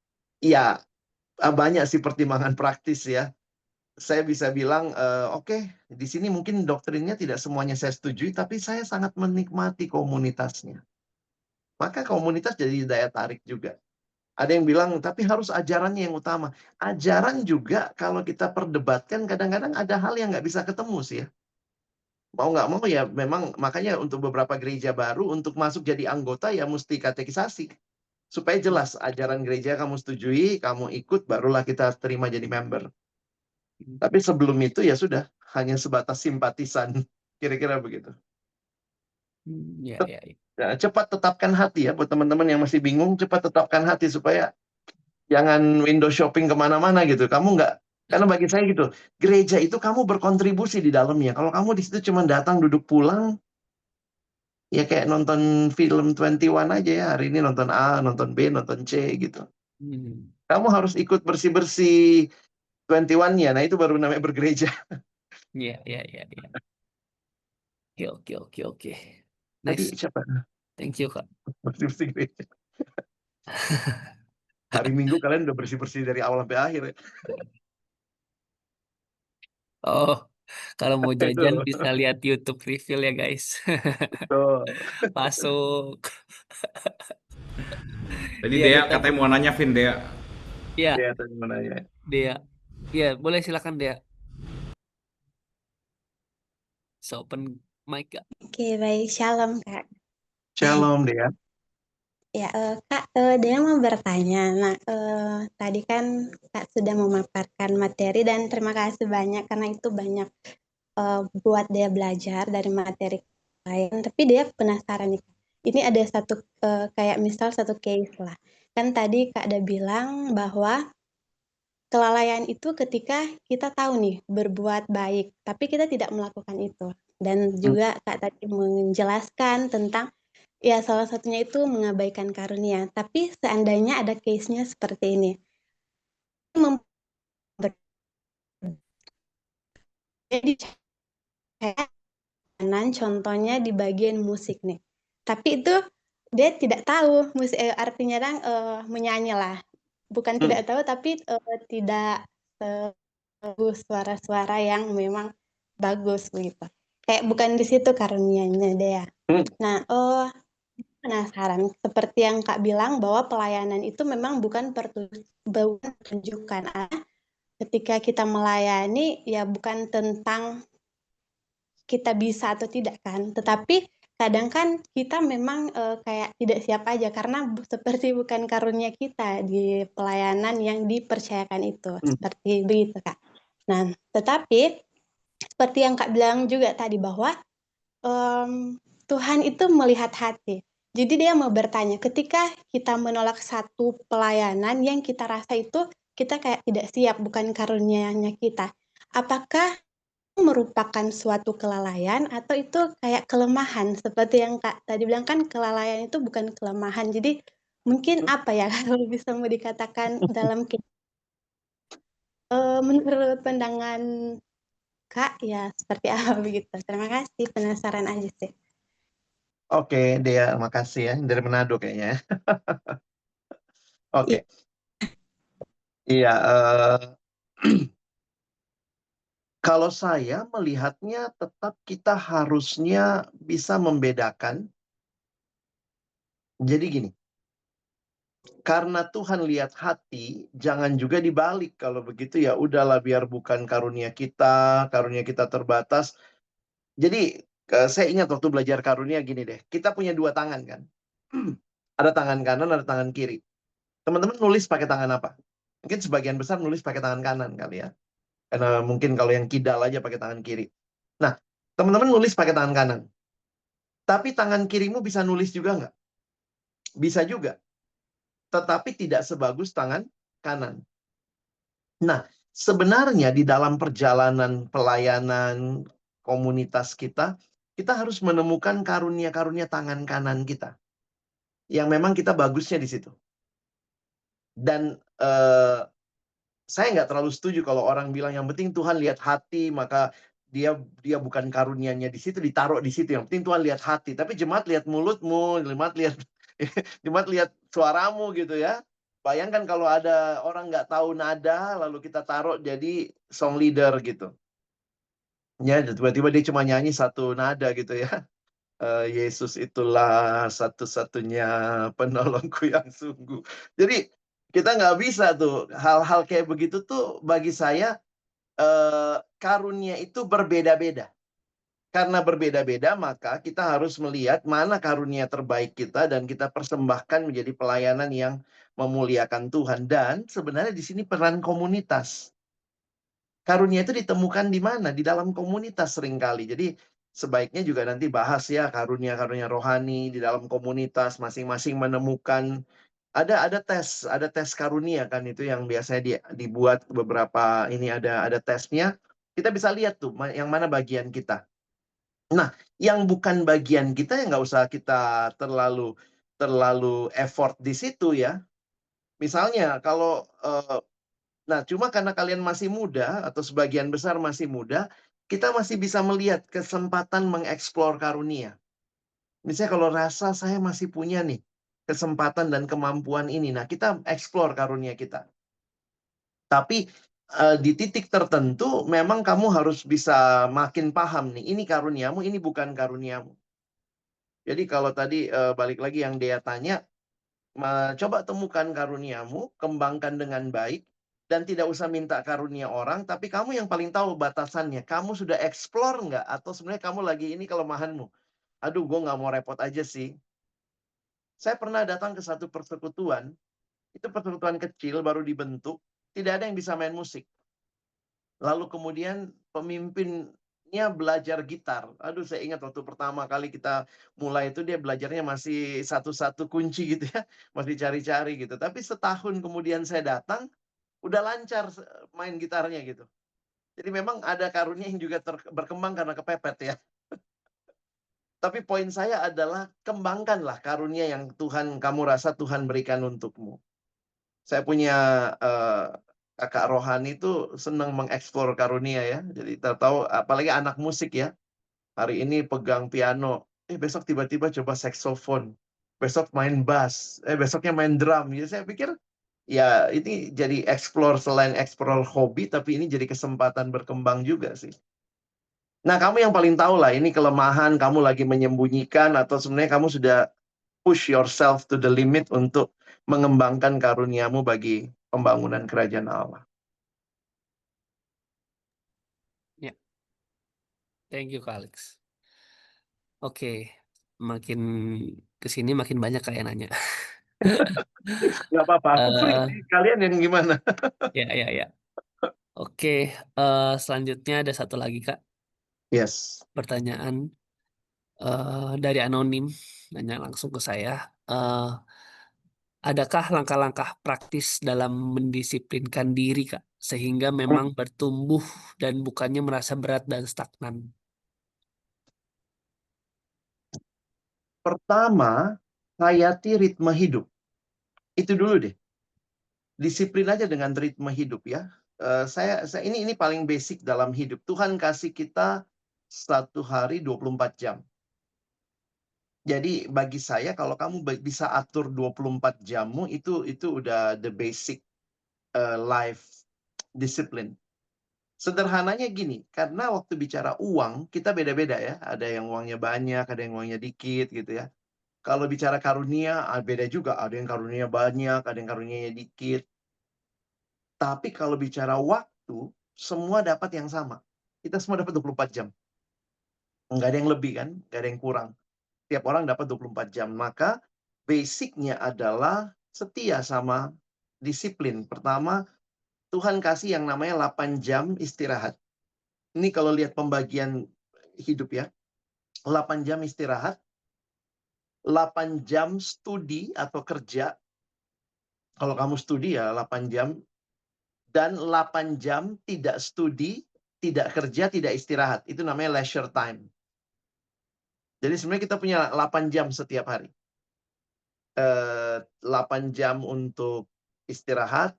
Ya, banyak sih pertimbangan praktis ya. Saya bisa bilang, oke, di sini mungkin doktrinnya tidak semuanya saya setujui, tapi saya sangat menikmati komunitasnya. Maka komunitas jadi daya tarik juga. Ada yang bilang, tapi harus ajarannya yang utama. Ajaran juga kalau kita perdebatkan, kadang-kadang ada hal yang nggak bisa ketemu sih ya. Mau nggak mau ya memang, makanya untuk beberapa gereja baru, untuk masuk jadi anggota ya mesti katekisasi. Supaya jelas ajaran gereja kamu setujui, kamu ikut, barulah kita terima jadi member. Tapi sebelum itu ya sudah, hanya sebatas simpatisan. Kira-kira begitu. Ya, ya, ya. Ya, cepat tetapkan hati ya, buat teman-teman yang masih bingung, cepat tetapkan hati supaya jangan window shopping kemana-mana gitu. Kamu nggak, karena bagi saya gitu, gereja itu kamu berkontribusi di dalamnya. Kalau kamu di situ cuma datang duduk pulang, ya kayak nonton film 21 aja ya. Hari ini nonton A, nonton B, nonton C gitu. Kamu harus ikut bersih-bersih 21-nya. Nah itu baru namanya bergereja. Ya, ya, ya, ya. Oke, oke, oke. Tadi Nice. siapa? Thank you, Kak. Bersih-bersih gereja. Hari Minggu kalian udah bersih-bersih dari awal sampai akhir ya. Oh, kalau mau Itu. jajan bisa lihat YouTube refill ya, guys. Betul. Masuk. Tadi Iya, Dea Dea. katanya mau nanya, Vin, Dea. Iya, Ya, tadi mau nanya. Dea. Iya, boleh silakan, Dea. Open mic, Kak. Oke, baik. Shalom, Kak. Shalom Dea. Ya, Kak, dia mau bertanya. Nah, tadi kan Kak sudah memaparkan materi dan terima kasih banyak karena itu banyak buat dia belajar dari materi lain. Tapi dia penasaran nih, Kak. Ini ada satu kayak misal satu case lah. Kan tadi Kak ada bilang bahwa kelalaian itu ketika kita tahu nih berbuat baik, tapi kita tidak melakukan itu. Dan juga Kak tadi menjelaskan tentang ya salah satunya itu mengabaikan karunia. Tapi seandainya ada case-nya seperti ini. Jadi kayak contohnya di bagian musik nih. Tapi itu dia tidak tahu musik artinya kan menyanyi lah. Bukan tidak tahu tapi tidak bagus suara-suara yang memang bagus begitu. Kayak bukan di situ karunianya dia. Nah, penasaran seperti yang Kak bilang bahwa pelayanan itu memang bukan pertunjukan. Ketika kita melayani ya bukan tentang kita bisa atau tidak kan, tetapi kadang kan kita memang kayak tidak siap aja karena seperti bukan karunia kita di pelayanan yang dipercayakan itu. Seperti begitu, Kak. Nah, tetapi seperti yang Kak bilang juga tadi bahwa Tuhan itu melihat hati. Jadi dia mau bertanya, ketika kita menolak satu pelayanan yang kita rasa itu kita kayak tidak siap, bukan karunianya kita. Apakah merupakan suatu kelalaian atau itu kayak kelemahan? Seperti yang Kak tadi bilang kan kelalaian itu bukan kelemahan. Jadi mungkin apa ya kalau bisa mau dikatakan dalam menurut pandangan Kak ya seperti apa begitu. Terima kasih, penasaran aja sih. Oke, Dea, makasih ya. Dari Manado kayaknya ya. Oke. Iya, kalau saya melihatnya tetap kita harusnya bisa membedakan. Jadi gini, karena Tuhan lihat hati, jangan juga dibalik. Kalau begitu ya udahlah biar bukan karunia kita terbatas. Jadi saya ingat waktu belajar karunia gini deh, kita punya dua tangan kan. Ada tangan kanan, ada tangan kiri. Teman-teman nulis pakai tangan apa? Mungkin sebagian besar nulis pakai tangan kanan kali ya. Karena mungkin kalau yang kidal aja pakai tangan kiri. Nah, teman-teman nulis pakai tangan kanan. Tapi tangan kirimu bisa nulis juga nggak? Bisa juga. Tetapi tidak sebagus tangan kanan. Nah, sebenarnya di dalam perjalanan pelayanan komunitas kita, kita harus menemukan karunia-karunia tangan kanan kita. Yang memang kita bagusnya di situ. Dan saya nggak terlalu setuju kalau orang bilang yang penting Tuhan lihat hati, maka dia bukan karunianya di situ, ditaruh di situ. Yang penting Tuhan lihat hati. Tapi jemaat lihat mulutmu, jemaat lihat suaramu gitu ya. Bayangkan kalau ada orang nggak tahu nada, lalu kita taruh jadi song leader gitu. Ya, tiba-tiba dia cuma nyanyi satu nada gitu ya. Yesus itulah satu-satunya penolongku yang sungguh. Jadi kita nggak bisa tuh hal-hal kayak begitu tuh bagi saya karunia itu berbeda-beda. Karena berbeda-beda, maka kita harus melihat mana karunia terbaik kita dan kita persembahkan menjadi pelayanan yang memuliakan Tuhan. Dan sebenarnya di sini peran komunitas. Karunia itu ditemukan di mana? Di dalam komunitas seringkali. Jadi sebaiknya juga nanti bahas ya karunia-karunia rohani di dalam komunitas, masing-masing menemukan ada tes karunia kan, itu yang biasanya dibuat beberapa ini, ada tesnya. Kita bisa lihat tuh yang mana bagian kita. Nah, yang bukan bagian kita ya nggak usah kita terlalu effort di situ ya. Misalnya kalau nah cuma karena kalian masih muda atau sebagian besar masih muda, kita masih bisa melihat kesempatan mengeksplor karunia. Misalnya kalau rasa saya masih punya nih kesempatan dan kemampuan ini, nah kita eksplor karunia kita. Tapi di titik tertentu memang kamu harus bisa makin paham nih, ini karuniamu, ini bukan karuniamu. Jadi kalau tadi balik lagi yang Dea tanya, coba temukan karuniamu, kembangkan dengan baik, dan tidak usah minta karunia orang, tapi kamu yang paling tahu batasannya. Kamu sudah explore nggak? Atau sebenarnya kamu lagi ini kelemahanmu? Aduh, gue nggak mau repot aja sih. Saya pernah datang ke satu persekutuan, itu persekutuan kecil, baru dibentuk, tidak ada yang bisa main musik. Lalu kemudian pemimpinnya belajar gitar. Aduh, saya ingat waktu pertama kali kita mulai itu dia belajarnya masih satu-satu kunci gitu ya. Masih cari-cari gitu. Tapi setahun kemudian saya datang, udah lancar main gitarnya gitu. Jadi memang ada karunia yang juga berkembang karena kepepet ya. Tapi poin saya adalah kembangkanlah karunia yang kamu rasa Tuhan berikan untukmu. Saya punya kakak rohani itu senang mengeksplor karunia ya. Jadi kita tahu apalagi anak musik ya. Hari ini pegang piano, besok tiba-tiba coba saksofon. Besok main bass, besoknya main drum. Jadi saya pikir ya ini jadi explore, selain explore hobi, tapi ini jadi kesempatan berkembang juga sih. Nah, kamu yang paling tahu lah ini kelemahan kamu lagi menyembunyikan atau sebenarnya kamu sudah push yourself to the limit untuk mengembangkan karuniamu bagi pembangunan kerajaan Allah. Ya, thank you Kak Alex. Oke, makin kesini makin banyak kayak nanya. Nggak apa-apa, aku free Eh, sih. Kalian yang gimana? ya. Oke, selanjutnya ada satu lagi Kak, Yes. pertanyaan dari anonim, nanya langsung ke saya. Eh, adakah langkah-langkah praktis dalam mendisiplinkan diri Kak, sehingga memang bertumbuh dan bukannya merasa berat dan stagnan? Pertama, hayati ritme hidup. Itu dulu deh. Disiplin aja dengan ritme hidup ya. Saya ini paling basic dalam hidup. Tuhan kasih kita satu hari 24 jam. Jadi bagi saya kalau kamu bisa atur 24 jammu itu udah the basic life discipline. Sederhananya gini, karena waktu bicara uang kita beda-beda ya. Ada yang uangnya banyak, ada yang uangnya dikit gitu ya. Kalau bicara karunia beda juga. Ada yang karunia banyak, ada yang karunianya dikit. Tapi kalau bicara waktu, semua dapat yang sama. Kita semua dapat 24 jam. Nggak ada yang lebih kan, nggak ada yang kurang. Tiap orang dapat 24 jam. Maka basicnya adalah setia sama disiplin. Pertama, Tuhan kasih yang namanya 8 jam istirahat. Ini kalau lihat pembagian hidup ya. 8 jam istirahat, 8 jam studi atau kerja. Kalau kamu studi ya 8 jam. Dan 8 jam tidak studi, tidak kerja, tidak istirahat. Itu namanya leisure time. Jadi sebenarnya kita punya 8 jam setiap hari. 8 jam untuk istirahat,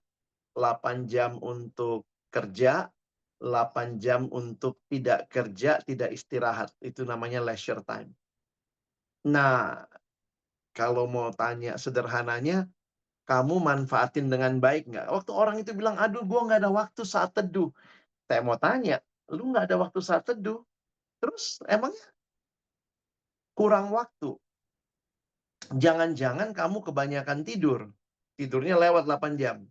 8 jam untuk kerja, 8 jam untuk tidak kerja, tidak istirahat. Itu namanya leisure time. Nah, kalau mau tanya sederhananya, kamu manfaatin dengan baik nggak? Waktu orang itu bilang, aduh gue nggak ada waktu saat teduh. Saya mau tanya, lu nggak ada waktu saat teduh? Terus emangnya kurang waktu? Jangan-jangan kamu kebanyakan tidur. Tidurnya lewat 8 jam.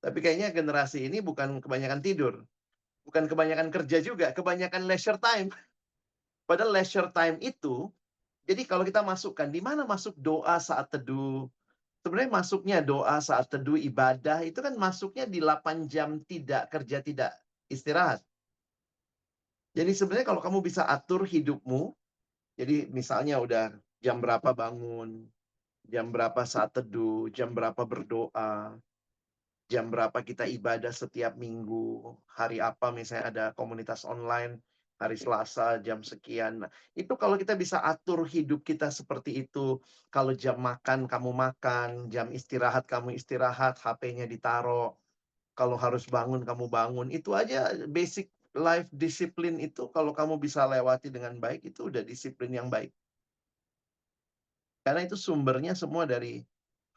Tapi kayaknya generasi ini bukan kebanyakan tidur. Bukan kebanyakan kerja juga, kebanyakan leisure time. Padahal leisure time itu, jadi kalau kita masukkan, di mana masuk doa saat teduh? Sebenarnya masuknya doa saat teduh, ibadah, itu kan masuknya di 8 jam tidak kerja, tidak istirahat. Jadi sebenarnya kalau kamu bisa atur hidupmu, jadi misalnya udah jam berapa bangun, jam berapa saat teduh, jam berapa berdoa, jam berapa kita ibadah setiap minggu, hari apa misalnya ada komunitas online, hari Selasa jam sekian. Nah, itu kalau kita bisa atur hidup kita seperti itu, kalau jam makan kamu makan, jam istirahat kamu istirahat, HP-nya ditaruh, kalau harus bangun kamu bangun, itu aja basic life discipline itu kalau kamu bisa lewati dengan baik, itu udah disiplin yang baik. Karena itu sumbernya semua dari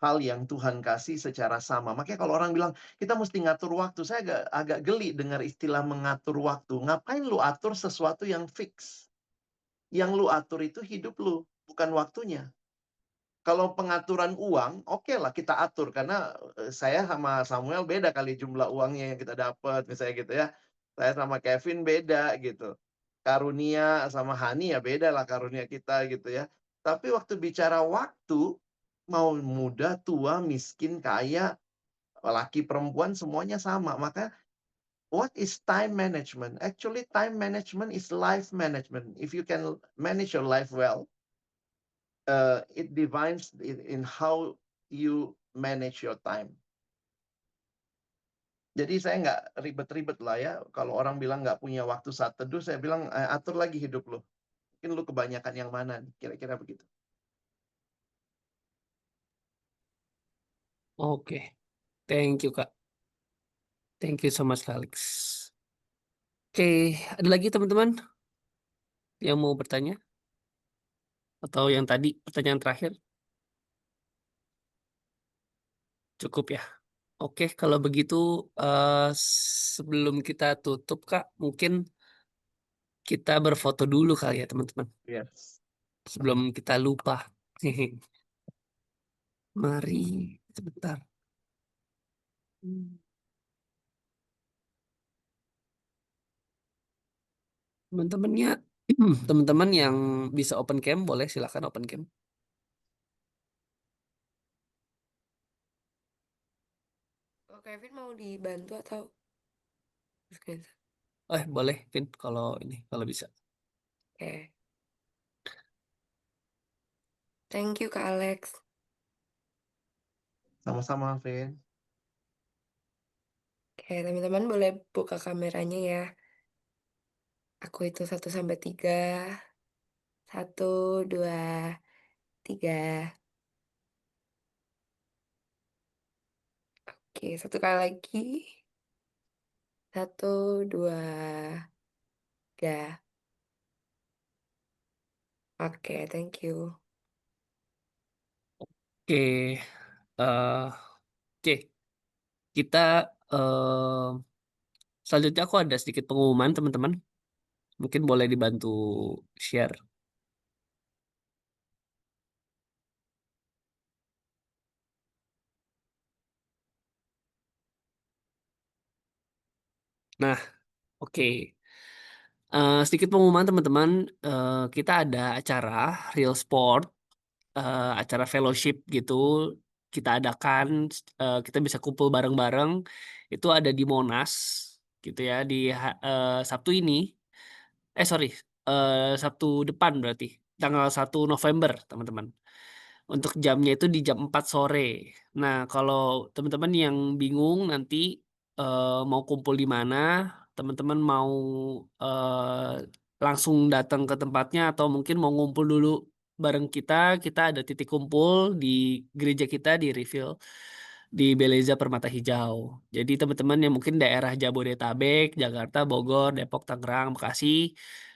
hal yang Tuhan kasih secara sama. Makanya kalau orang bilang, kita mesti ngatur waktu. Saya agak geli dengar istilah mengatur waktu. Ngapain lu atur sesuatu yang fix? Yang lu atur itu hidup lu, bukan waktunya. Kalau pengaturan uang, oke lah kita atur. Karena saya sama Samuel beda kali jumlah uangnya yang kita dapat. Misalnya gitu ya. Saya sama Kevin beda gitu. Karunia sama Hani ya beda lah karunia kita gitu ya. Tapi waktu bicara waktu, mau muda, tua, miskin, kaya, laki, perempuan, semuanya sama. Maka, what is time management? Actually, time management is life management. If you can manage your life well, it defines in how you manage your time. Jadi saya nggak ribet-ribet lah ya. Kalau orang bilang nggak punya waktu saat teduh, saya bilang atur lagi hidup lo. Mungkin lu kebanyakan yang mana nih? Kira-kira begitu. Oke, thank you Kak. Thank you so much Alex. Oke, ada lagi teman-teman yang mau bertanya? Atau yang tadi pertanyaan terakhir? Cukup ya? Oke, kalau begitu sebelum kita tutup Kak, mungkin kita berfoto dulu kali ya teman-teman. Yes. Sebelum kita lupa. Mari, sebentar. Teman-temannya, teman-teman yang bisa open cam, boleh silakan open cam. Oh, Kevin mau dibantu atau? Boleh, Vin, kalau ini, kalau bisa. Oke. Thank you Kak Alex. Sama-sama, Vin. Oke, teman-teman boleh buka kameranya ya. Aku itu 1 sampai 3. 1, 2, 3. Oke, 1 kali lagi. 1, 2, 3. Oke, thank you. Oke, oke, kita selanjutnya aku ada sedikit pengumuman teman-teman. Mungkin boleh dibantu share. Nah, oke. Sedikit pengumuman teman-teman, kita ada acara Real Sport, acara fellowship gitu. Kita adakan, kita bisa kumpul bareng-bareng. Itu ada di Monas, gitu ya, di Sabtu ini. Sorry, Sabtu depan berarti, tanggal 1 November, teman-teman. Untuk jamnya itu di jam 4 sore. Nah, kalau teman-teman yang bingung nanti mau kumpul di mana, teman-teman mau langsung datang ke tempatnya atau mungkin mau ngumpul dulu bareng kita ada titik kumpul di gereja kita di Reveal di Beleza Permata Hijau. Jadi teman-teman yang mungkin daerah Jabodetabek, Jakarta, Bogor, Depok, Tangerang, Bekasi,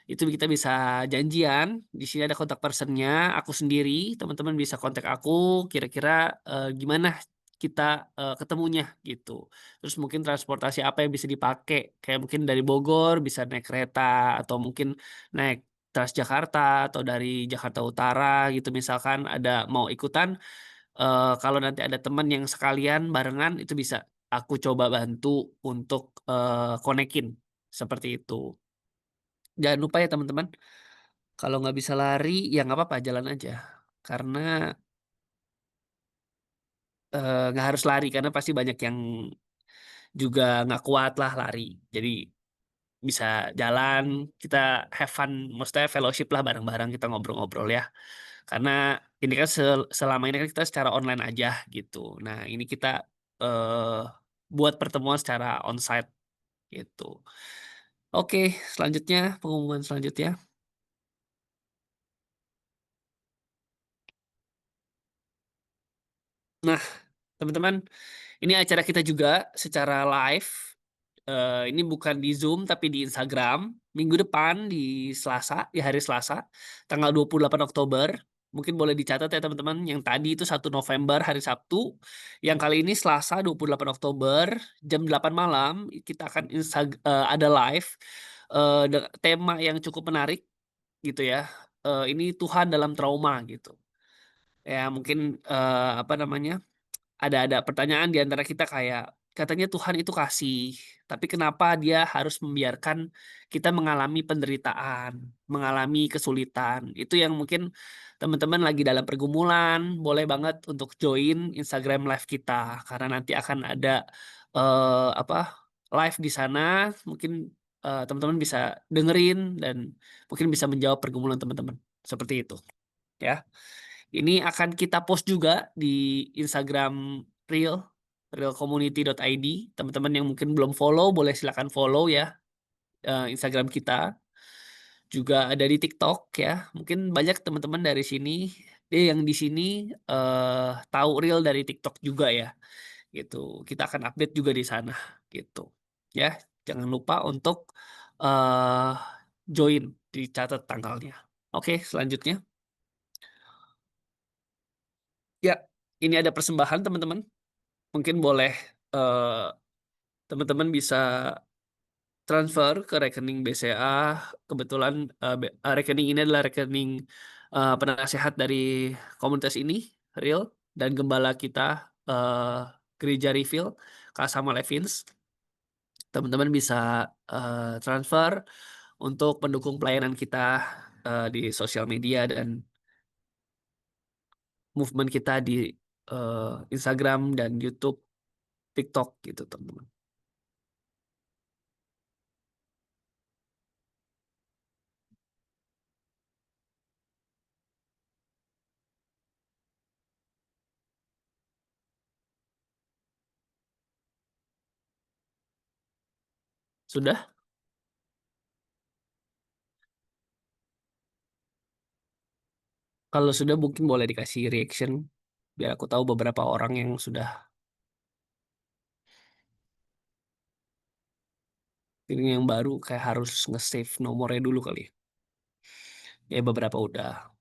itu kita bisa janjian. Di sini ada kontak personnya, aku sendiri. Teman-teman bisa kontak aku. Kira-kira gimana kita ketemunya gitu. Terus mungkin transportasi apa yang bisa dipakai? Kayak mungkin dari Bogor bisa naik kereta atau mungkin naik Transjakarta atau dari Jakarta Utara gitu. Misalkan ada mau ikutan. Kalau nanti ada teman yang sekalian barengan itu bisa aku coba bantu untuk konekin seperti itu. Jangan lupa ya teman-teman, Kalau nggak bisa lari, ya nggak apa-apa, jalan aja. Karena nggak harus lari, karena pasti banyak yang juga nggak kuat lah lari. Jadi bisa jalan, kita have fun, maksudnya fellowship lah bareng-bareng, kita ngobrol-ngobrol ya. Karena ini kan selama ini kan kita secara online aja gitu. Nah, ini kita eh, buat pertemuan secara onsite gitu. Oke, selanjutnya pengumuman selanjutnya. Nah, teman-teman, ini acara kita juga secara live. Ini bukan di Zoom tapi di Instagram. Minggu depan di Selasa, di hari Selasa, tanggal 28 Oktober. Mungkin boleh dicatat ya teman-teman. Yang tadi itu 1 November hari Sabtu. Yang kali ini Selasa 28 Oktober jam 8 malam kita akan ada live tema yang cukup menarik gitu ya. Ini Tuhan dalam trauma gitu. Ya mungkin apa namanya? Ada pertanyaan di antara kita kayak katanya Tuhan itu kasih, tapi kenapa dia harus membiarkan kita mengalami penderitaan, mengalami kesulitan? Itu yang mungkin teman-teman lagi dalam pergumulan, boleh banget untuk join Instagram live kita karena nanti akan ada apa live di sana, mungkin teman-teman bisa dengerin dan mungkin bisa menjawab pergumulan teman-teman. Seperti itu, ya. Ini akan kita post juga di Instagram Real, realcommunity.id. Teman-teman yang mungkin belum follow, boleh silakan follow ya Instagram kita. Juga ada di TikTok ya. Mungkin banyak teman-teman dari sini, yang di sini tahu Real dari TikTok juga ya. Gitu. Kita akan update juga di sana gitu. Ya, jangan lupa untuk eh join, dicatat tanggalnya. Oke, selanjutnya. Ya, ini ada persembahan teman-teman. Mungkin boleh teman-teman bisa transfer ke rekening BCA. Kebetulan rekening ini adalah rekening penasehat dari komunitas ini, Real, dan gembala kita Gereja Reveal, Kak Samuel Evans. Teman-teman bisa transfer untuk mendukung pelayanan kita di sosial media dan movement kita di Instagram dan YouTube, TikTok gitu, teman-teman. Sudah? Kalau sudah mungkin boleh dikasih reaction biar aku tahu beberapa orang yang sudah. Ini yang baru kayak harus nge-save nomornya dulu kali. Ya beberapa udah.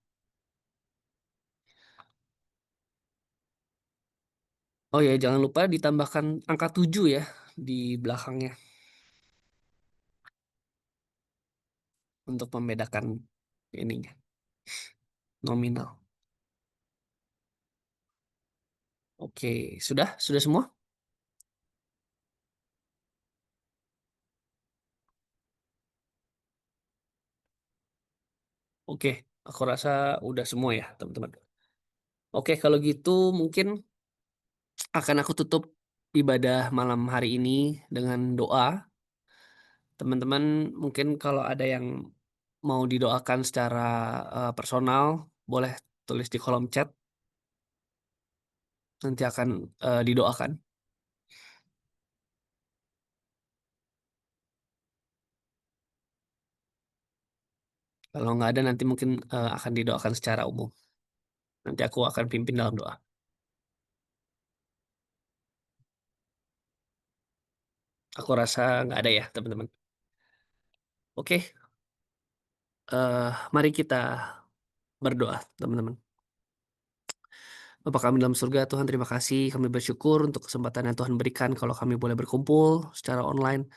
Oh ya jangan lupa ditambahkan angka 7 ya di belakangnya untuk membedakan ininya nominal. Oke, sudah semua? Oke, aku rasa udah semua ya, teman-teman. Oke, kalau gitu mungkin akan aku tutup ibadah malam hari ini dengan doa. Teman-teman mungkin kalau ada yang mau didoakan secara personal, boleh tulis di kolom chat. Nanti akan didoakan. Kalau nggak ada nanti mungkin akan didoakan secara umum. Nanti aku akan pimpin dalam doa. Aku rasa nggak ada ya, teman-teman. Oke, mari kita berdoa, teman-teman. Bapa kami dalam surga, Tuhan terima kasih. Kami bersyukur untuk kesempatan yang Tuhan berikan kalau kami boleh berkumpul secara online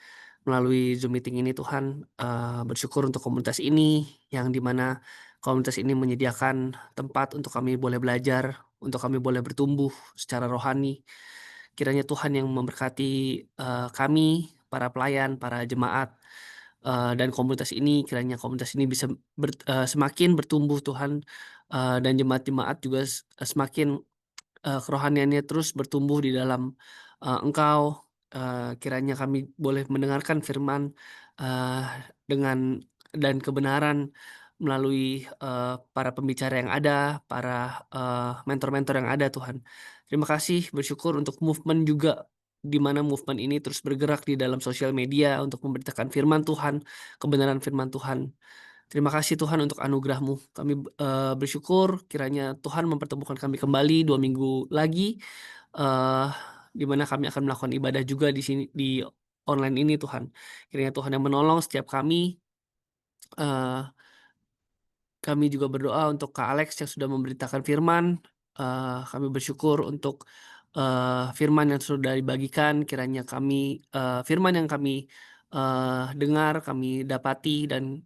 melalui Zoom meeting ini, Tuhan. Bersyukur untuk komunitas ini yang dimana komunitas ini menyediakan tempat untuk kami boleh belajar, untuk kami boleh bertumbuh secara rohani. Kiranya Tuhan yang memberkati kami, para pelayan, para jemaat, dan komunitas ini, kiranya komunitas ini bisa semakin bertumbuh Tuhan, dan jemaat-jemaat juga semakin kerohaniannya terus bertumbuh di dalam Engkau. Kiranya kami boleh mendengarkan firman dengan dan kebenaran melalui para pembicara yang ada, para mentor-mentor yang ada Tuhan. Terima kasih, bersyukur untuk movement juga, di mana movement ini terus bergerak di dalam sosial media untuk memberitakan firman Tuhan, kebenaran firman Tuhan. Terima kasih Tuhan untuk anugerah-Mu. Kami bersyukur kiranya Tuhan mempertemukan kami kembali 2 minggu lagi, di mana kami akan melakukan ibadah juga di sini di online ini Tuhan. Kiranya Tuhan yang menolong setiap kami. Kami juga berdoa untuk Kak Alex yang sudah memberitakan firman. Kami bersyukur untuk firman yang sudah dibagikan. Kiranya firman yang kami dengar, kami dapati dan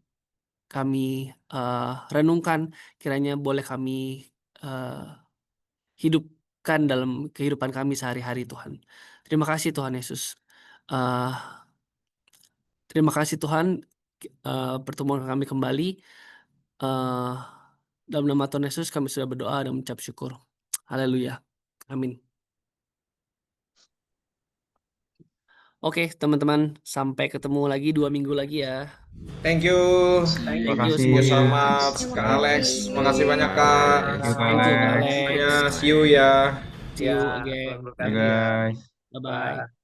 kami renungkan, kiranya boleh kami hidupkan dalam kehidupan kami sehari-hari Tuhan. Terima kasih Tuhan Yesus. Terima kasih Tuhan, pertemuan kami kembali. Dalam nama Tuhan Yesus kami sudah berdoa dan mengucap syukur. Haleluya. Amin. Oke teman-teman, sampai ketemu lagi 2 minggu lagi ya. Thank you. Thank you Thank you so semuanya. much, Kak Alex. Makasih banyak Kak. Thank you Kak Alex. Semuanya, see you ya. See you Ya, again. Tuhan berkati ya. Bye-bye. Bye.